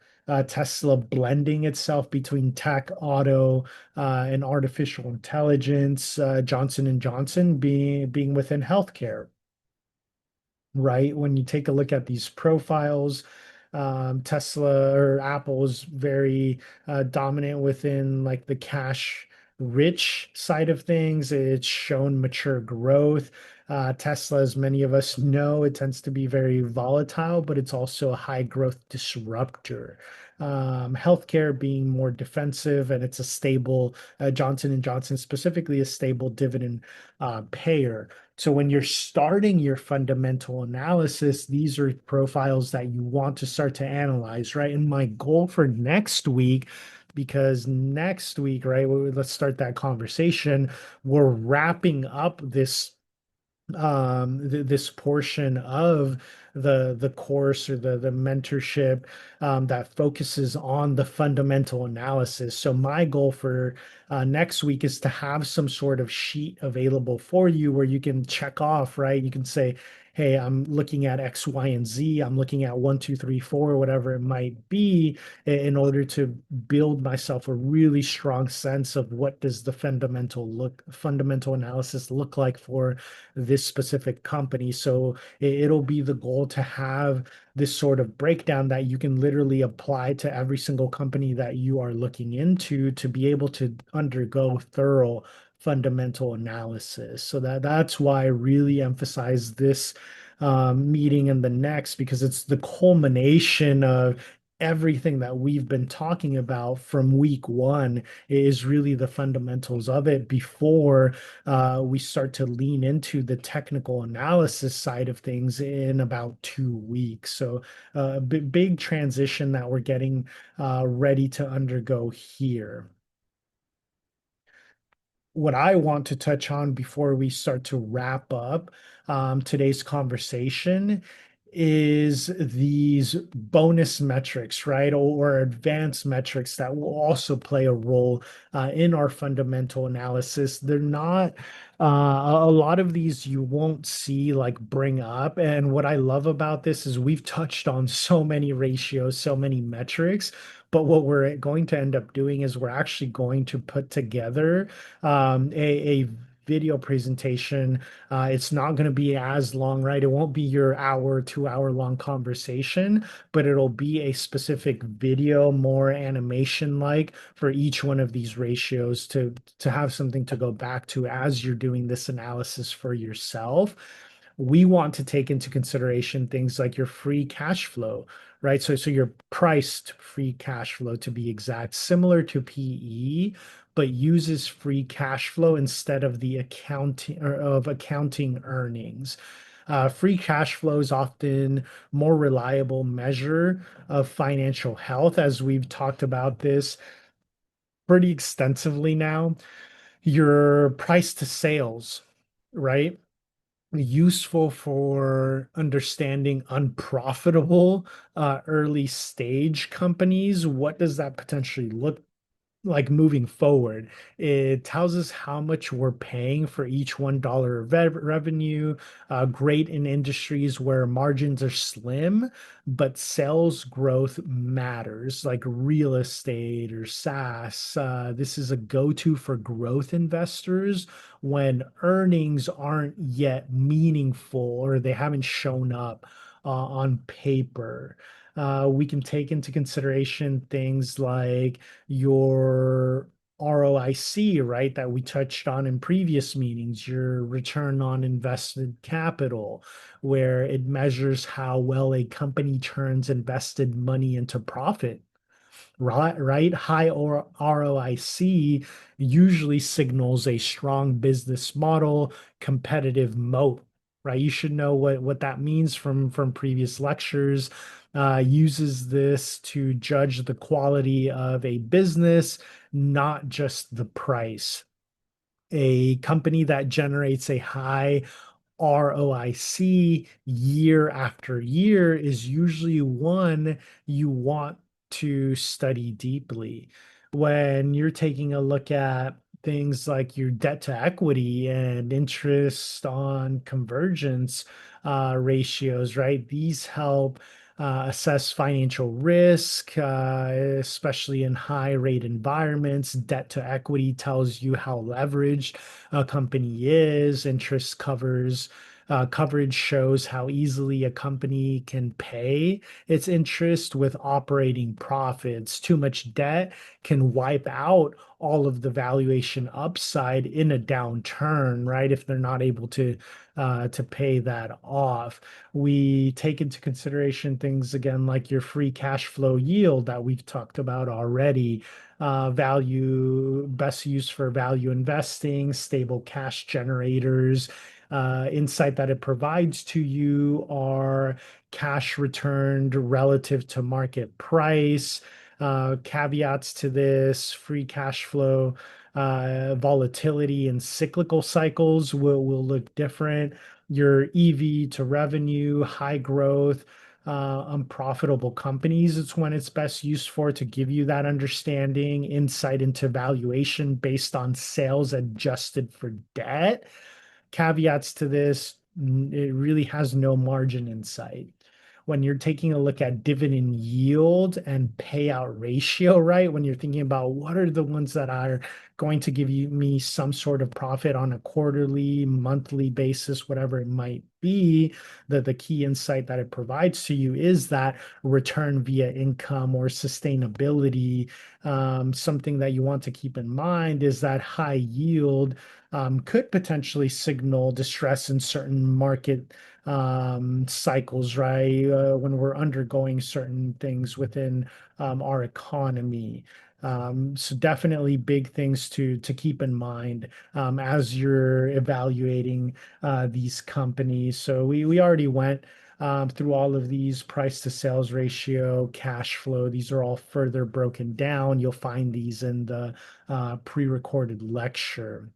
Tesla blending itself between tech, auto, and artificial intelligence. Johnson and Johnson being within healthcare, right? When you take a look at these profiles, Tesla or Apple is very dominant within like the cash rich side of things. It's shown mature growth. Tesla, as many of us know, it tends to be very volatile, but it's also a high growth disruptor. Healthcare being more defensive, and it's a stable, Johnson and Johnson specifically, a stable dividend payer. So when you're starting your fundamental analysis, these are profiles that you want to start to analyze, right? And my goal for next week, because next week, right, let's start that conversation. We're wrapping up this portion of the course or the mentorship that focuses on the fundamental analysis. So my goal for next week is to have some sort of sheet available for you where you can check off, right? You can say, hey, I'm looking at X, Y, and Z. I'm looking at one, two, three, four, whatever it might be, in order to build myself a really strong sense of what does the fundamental analysis look like for this specific company. So it'll be the goal to have this sort of breakdown that you can literally apply to every single company that you are looking into to be able to undergo thorough fundamental analysis. So that's why I really emphasize this meeting and the next, because it's the culmination of everything that we've been talking about from week one is really the fundamentals of it before we start to lean into the technical analysis side of things in about 2 weeks. So, big transition that we're getting ready to undergo here. What I want to touch on before we start to wrap up today's conversation is these bonus metrics, right? Or advanced metrics that will also play a role in our fundamental analysis. They're not, a lot of these you won't see like bring up. And what I love about this is we've touched on so many ratios, so many metrics. But what we're going to end up doing is we're actually going to put together a video presentation. It's not going to be as long, right? It won't be your hour, 2 hour long conversation, but it'll be a specific video, more animation like for each one of these ratios to have something to go back to as you're doing this analysis for yourself. We want to take into consideration things like your free cash flow, right? So your priced free cash flow to be exact, similar to PE, but uses free cash flow instead of the accounting earnings. Free cash flow is often more reliable measure of financial health, as we've talked about this pretty extensively now. Your price to sales, right? Useful for understanding unprofitable early stage companies. What does that potentially look like moving forward? It tells us how much we're paying for each $1 of revenue. Great in industries where margins are slim, but sales growth matters, like real estate or SaaS. This is a go-to for growth investors when earnings aren't yet meaningful or they haven't shown up on paper. We can take into consideration things like your ROIC, right, that we touched on in previous meetings, your return on invested capital, where it measures how well a company turns invested money into profit. Right, high or ROIC usually signals a strong business model, competitive moat, right? You should know what that means from previous lectures. Uses this to judge the quality of a business, not just the price. A company that generates a high ROIC year after year is usually one you want to study deeply. When you're taking a look at things like your debt to equity and interest on convergence ratios, right? These help assess financial risk, especially in high rate environments. Debt to equity tells you how leveraged a company is. Interest covers Coverage shows how easily a company can pay its interest with operating profits. Too much debt can wipe out all of the valuation upside in a downturn, right? If they're not able to pay that off. We take into consideration things again like your free cash flow yield that we've talked about already. Value, best use for value investing, stable cash generators. Insight that it provides to you are cash returned relative to market price. Caveats to this: free cash flow volatility and cyclical cycles will look different. Your EV to revenue, high growth, unprofitable companies, it's when it's best used for to give you that understanding, insight into valuation based on sales adjusted for debt. Caveats to this: it really has no margin in sight. When you're taking a look at dividend yield and payout ratio, right? When you're thinking about what are the ones that are going to give me some sort of profit on a quarterly, monthly basis, whatever it might be, the key insight that it provides to you is that return via income or sustainability. Something that you want to keep in mind is that high yield could potentially signal distress in certain market cycles, right? When we're undergoing certain things within our economy. So definitely big things to keep in mind as you're evaluating these companies. So we already went through all of these: price to sales ratio, cash flow. These are all further broken down. You'll find these in the pre-recorded lecture.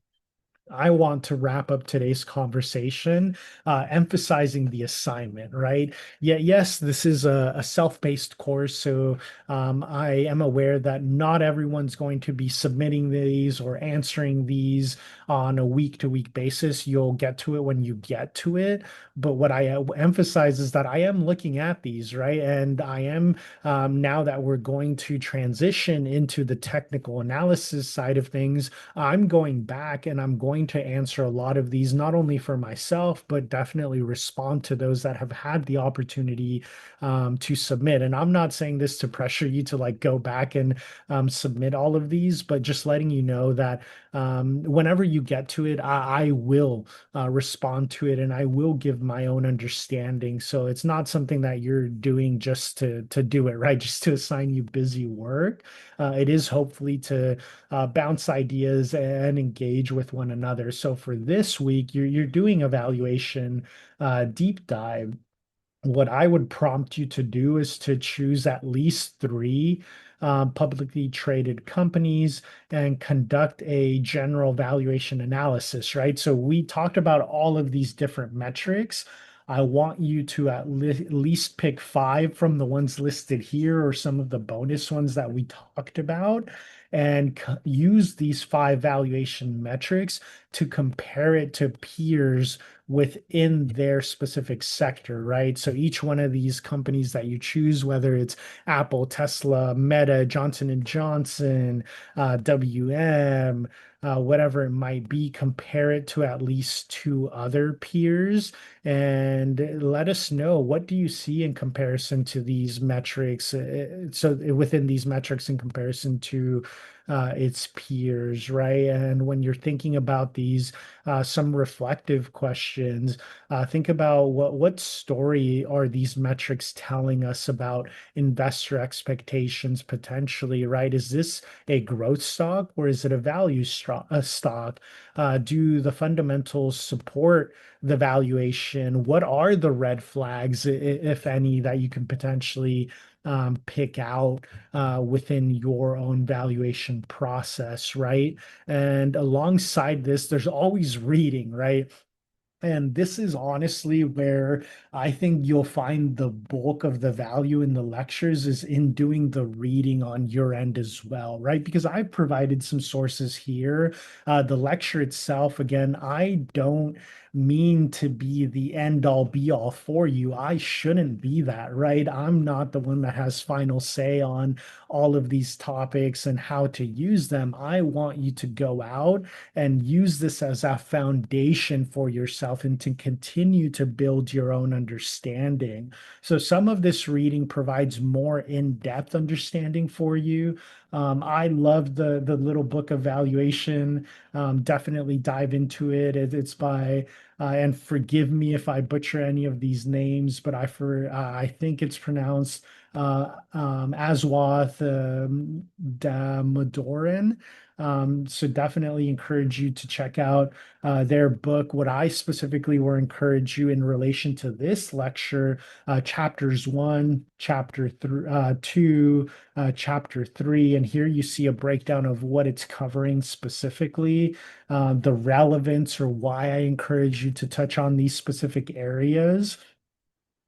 I want to wrap up today's conversation, emphasizing the assignment, right? Yeah, yes, this is a self-paced course, so I am aware that not everyone's going to be submitting these or answering these on a week-to-week basis. You'll get to it when you get to it. But what I emphasize is that I am looking at these, right? And I am, now that we're going to transition into the technical analysis side of things, I'm going back and I'm going to answer a lot of these, not only for myself, but definitely respond to those that have had the opportunity to submit. And I'm not saying this to pressure you to like go back and submit all of these, but just letting you know that whenever you get to it, I will respond to it and I will give my own understanding. So it's not something that you're doing just to do it, right? Just to assign you busy work. It is hopefully to bounce ideas and engage with one another. So for this week, you're doing evaluation deep dive. What I would prompt you to do is to choose at least three publicly traded companies and conduct a general valuation analysis, right? So we talked about all of these different metrics. I want you to at least pick five from the ones listed here or some of the bonus ones that we talked about and use these five valuation metrics to compare it to peers within their specific sector, right? So each one of these companies that you choose, whether it's Apple, Tesla, Meta, Johnson and Johnson, WM, whatever it might be, compare it to at least two other peers and let us know, what do you see in comparison to these metrics? So within these metrics in comparison to its peers, right? And when you're thinking about these, some reflective questions, think about what story are these metrics telling us about investor expectations potentially, right? Is this a growth stock or is it a value stock? Do the fundamentals support the valuation? What are the red flags, if any, that you can potentially pick out within your own valuation process, right? And alongside this, there's always reading, right? And this is honestly where I think you'll find the bulk of the value in the lectures is in doing the reading on your end as well, right? Because I've provided some sources here. The lecture itself, again, I don't mean to be the end all be all for you. I shouldn't be that, right? I'm not the one that has final say on all of these topics and how to use them. I want you to go out and use this as a foundation for yourself and to continue to build your own understanding. So some of this reading provides more in-depth understanding for you. I love the little book evaluation. Definitely dive into it. It's by and forgive me if I butcher any of these names, but I think it's pronounced Aswath Damodoran. So definitely encourage you to check out their book. What I specifically will encourage you in relation to this lecture, chapters one, chapter two, chapter three, and here you see a breakdown of what it's covering specifically, the relevance or why I encourage you to touch on these specific areas.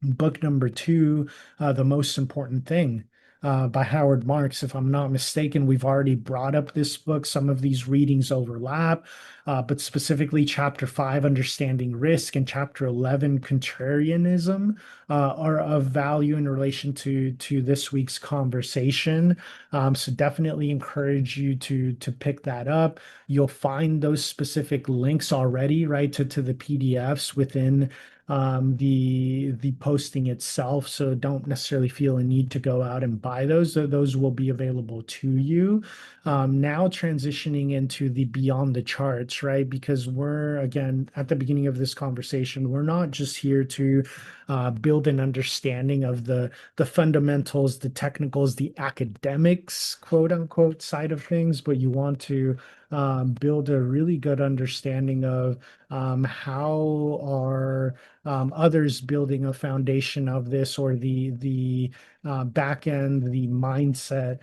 Book number two, The Most Important Thing, by Howard Marks. If I'm not mistaken, we've already brought up this book. Some of these readings overlap, but specifically chapter five, Understanding Risk, and chapter 11, Contrarianism, are of value in relation to this week's conversation. So definitely encourage you to pick that up. You'll find those specific links already, right, to the PDFs within the posting itself. So don't necessarily feel a need to go out and buy those. Those will be available to you. Now transitioning into the beyond the charts, right? Because we're again at the beginning of this conversation, we're not just here to build an understanding of the fundamentals, the technicals, the academics, quote unquote, side of things, but you want to build a really good understanding of how are others building a foundation of this, or the back end, the mindset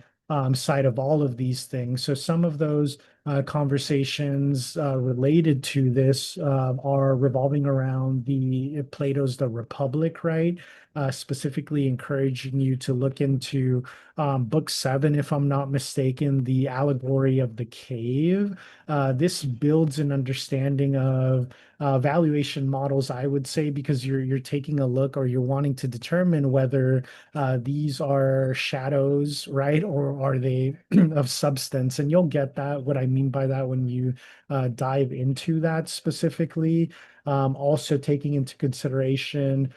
side of all of these things. So some of those conversations related to this are revolving around the Plato's The Republic, right? Specifically encouraging you to look into book seven, if I'm not mistaken, the allegory of the cave. This builds an understanding of valuation models, I would say, because you're taking a look, or you're wanting to determine whether these are shadows, right, or are they of substance. And you'll get that, what I mean by that, when you dive into that specifically. Also taking into consideration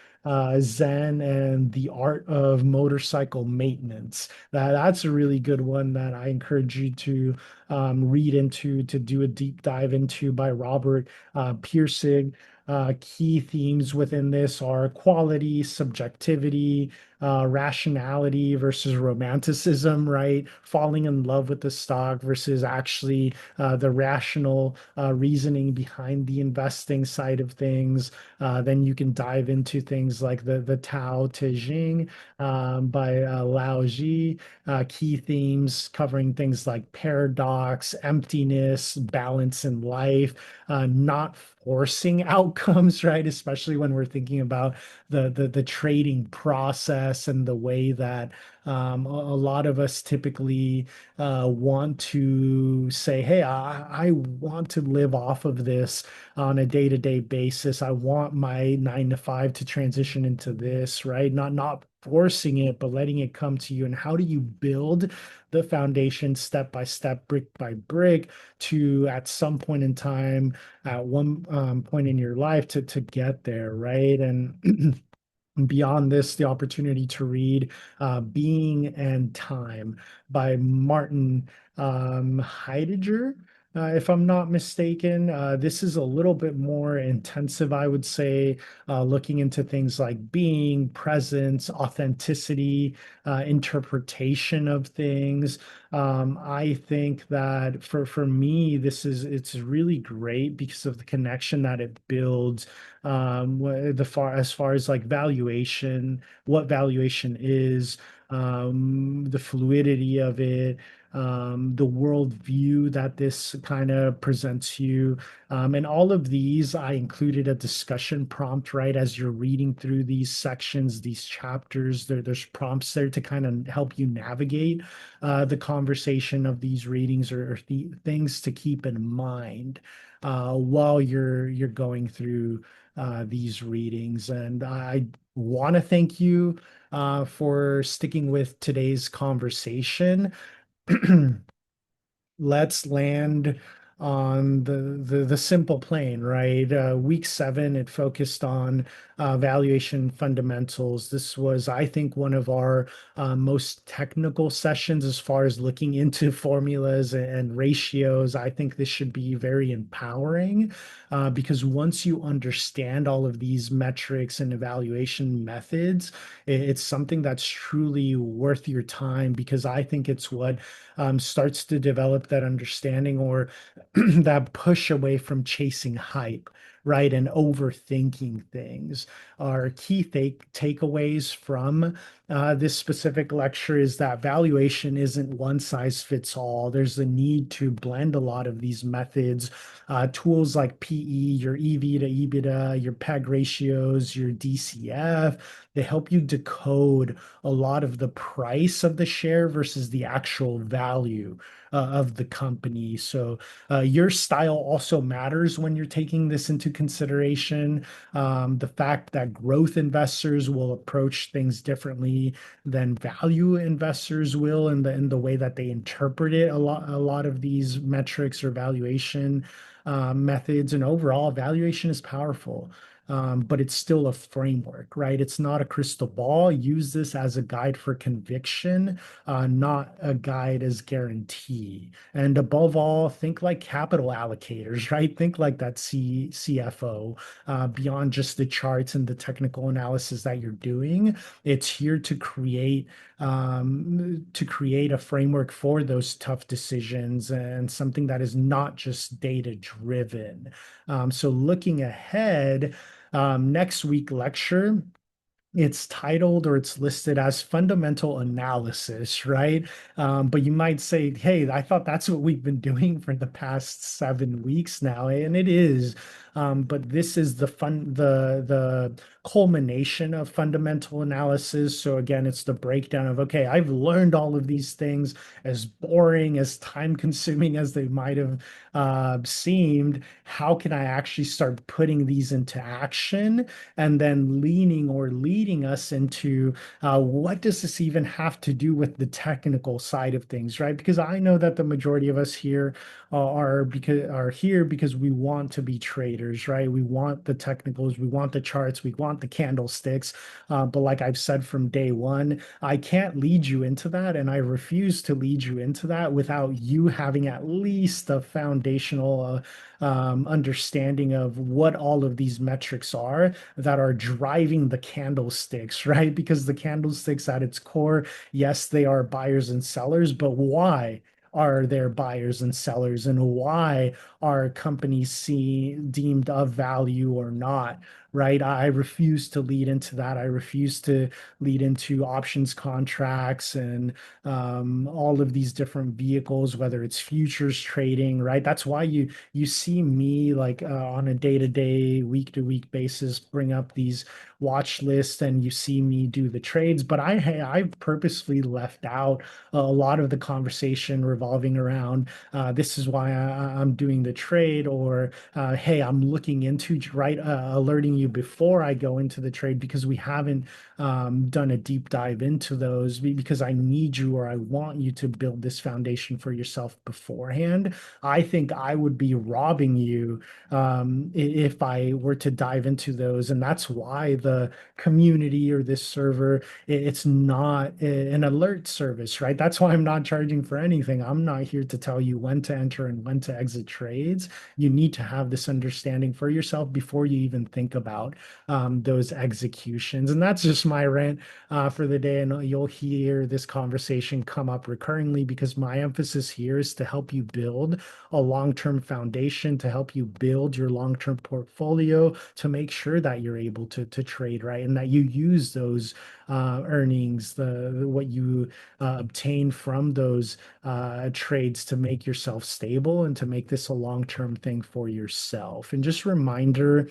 Zen and the art of motorcycle maintenance. That's a really good one that I encourage you to read into, to do a deep dive into, by Robert Pirsig. Key themes within this are quality, subjectivity, rationality versus romanticism, right? Falling in love with the stock versus actually the rational reasoning behind the investing side of things. Then you can dive into things like the Tao Te Ching by Lao Ji, key themes covering things like paradox, emptiness, balance in life, not forcing outcomes, right? Especially when we're thinking about the trading process and the way that a lot of us typically want to say, hey, I want to live off of this on a day-to-day basis. I want my 9 to 5 to transition into this, right? Not forcing it, but letting it come to you. And how do you build the foundation step by step, brick by brick, to at some point in time, at one point in your life, to get there, right? And beyond this, the opportunity to read Being and Time by Martin Heidegger. If I'm not mistaken, this is a little bit more intensive, I would say, looking into things like being, presence, authenticity, interpretation of things. I think that for me, it's really great because of the connection that it builds, as far as like valuation, what valuation is, the fluidity of it, the worldview that this kind of presents you. And all of these, I included a discussion prompt, right? As you're reading through these sections, these chapters, there's prompts there to kind of help you navigate the conversation of these readings, or the things to keep in mind. while you're going through these readings. And I want to thank you for sticking with today's conversation. Let's land on the simple plane, right? Week 7, it focused on valuation fundamentals. This was, I think, one of our most technical sessions as far as looking into formulas and ratios. I think this should be very empowering because once you understand all of these metrics and evaluation methods, it's something that's truly worth your time because I think it's what starts to develop that understanding or that push away from chasing hype, right? And overthinking things. Our key takeaways from this specific lecture is that valuation isn't one size fits all. There's a need to blend a lot of these methods, tools like PE, your EV to EBITDA, your PEG ratios, your DCF. They help you decode a lot of the price of the share versus the actual value of the company. So your style also matters when you're taking this into consideration. The fact that growth investors will approach things differently than value investors will in the way that they interpret it. A lot of these metrics or valuation methods and overall valuation is powerful. But it's still a framework, right? It's not a crystal ball. Use this as a guide for conviction, not a guide as guarantee. And above all, think like capital allocators, right? Think like that CFO, beyond just the charts and the technical analysis that you're doing. It's here to create a framework for those tough decisions and something that is not just data driven. So looking ahead, next week lecture, it's titled or it's listed as fundamental analysis, right? But you might say, hey, I thought that's what we've been doing for the past 7 weeks now, and it is. But this is the culmination of fundamental analysis. So again, it's the breakdown of, okay, I've learned all of these things, as boring, as time consuming as they might have seemed. How can I actually start putting these into action? And then leaning or leading us into what does this even have to do with the technical side of things, right? Because I know that the majority of us here are here because we want to be traders, right? We want the technicals, we want the charts, we want the candlesticks. But like I've said from day one, I can't lead you into that, and I refuse to lead you into that without you having at least a foundational understanding of what all of these metrics are that are driving the candlesticks, right? Because the candlesticks at its core, yes, they are buyers and sellers, but why are there buyers and sellers, and why are companies deemed of value or not, right? I refuse to lead into that. I refuse to lead into options contracts and all of these different vehicles, whether it's futures trading, right? That's why you see me like on a day-to-day, week-to-week basis bring up these watch lists, and you see me do the trades. But I've purposefully left out a lot of the conversation revolving around this is why I'm doing the trade, or hey, I'm looking into, right, alerting you before I go into the trade, because we haven't done a deep dive into those, because I need you, or I want you to build this foundation for yourself beforehand. I think I would be robbing you if I were to dive into those. And that's why the community or this server, it's not an alert service, right? That's why I'm not charging for anything. I'm not here to tell you when to enter and when to exit trades. You need to have this understanding for yourself before you even think about those executions. And that's just my rant for the day. And you'll hear this conversation come up recurringly, because my emphasis here is to help you build a long-term foundation, to help you build your long-term portfolio, to make sure that you're able to trade, right? And that you use those earnings, the what you obtain from those trades, to make yourself stable and to make this a long-term thing for yourself. And just reminder,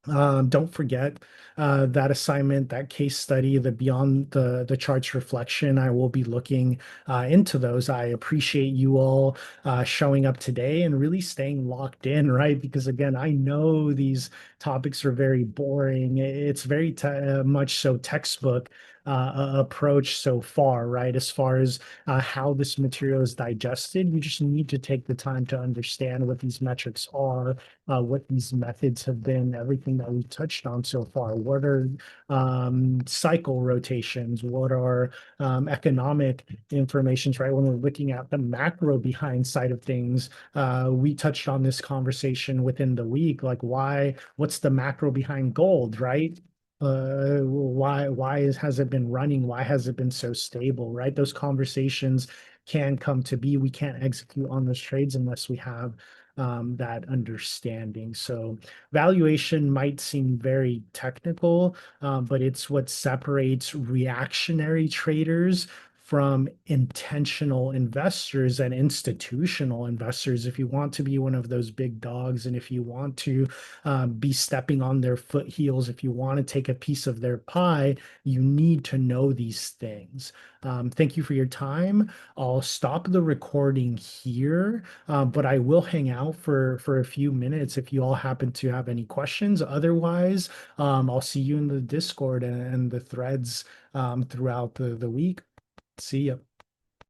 Don't forget that assignment, that case study, the beyond the charts reflection. I will be looking into those. I appreciate you all showing up today and really staying locked in, right? Because again, I know these topics are very boring. It's very much so textbook approach so far, right? As far as how this material is digested, you just need to take the time to understand what these metrics are, what these methods have been, everything that we've touched on so far. What are cycle rotations? What are economic informations, right? When we're looking at the macro behind side of things, we touched on this conversation within the week, like what's the macro behind gold, right? Has it been running? Why has it been so stable, right? Those conversations can come to be. We can't execute on those trades unless we have that understanding. So valuation might seem very technical, but it's what separates reactionary traders from intentional investors and institutional investors. If you want to be one of those big dogs, and if you want to be stepping on their foot heels, if you want to take a piece of their pie, you need to know these things. Thank you for your time. I'll stop the recording here, but I will hang out for a few minutes if you all happen to have any questions. Otherwise, I'll see you in the Discord and the threads throughout the week. See ya.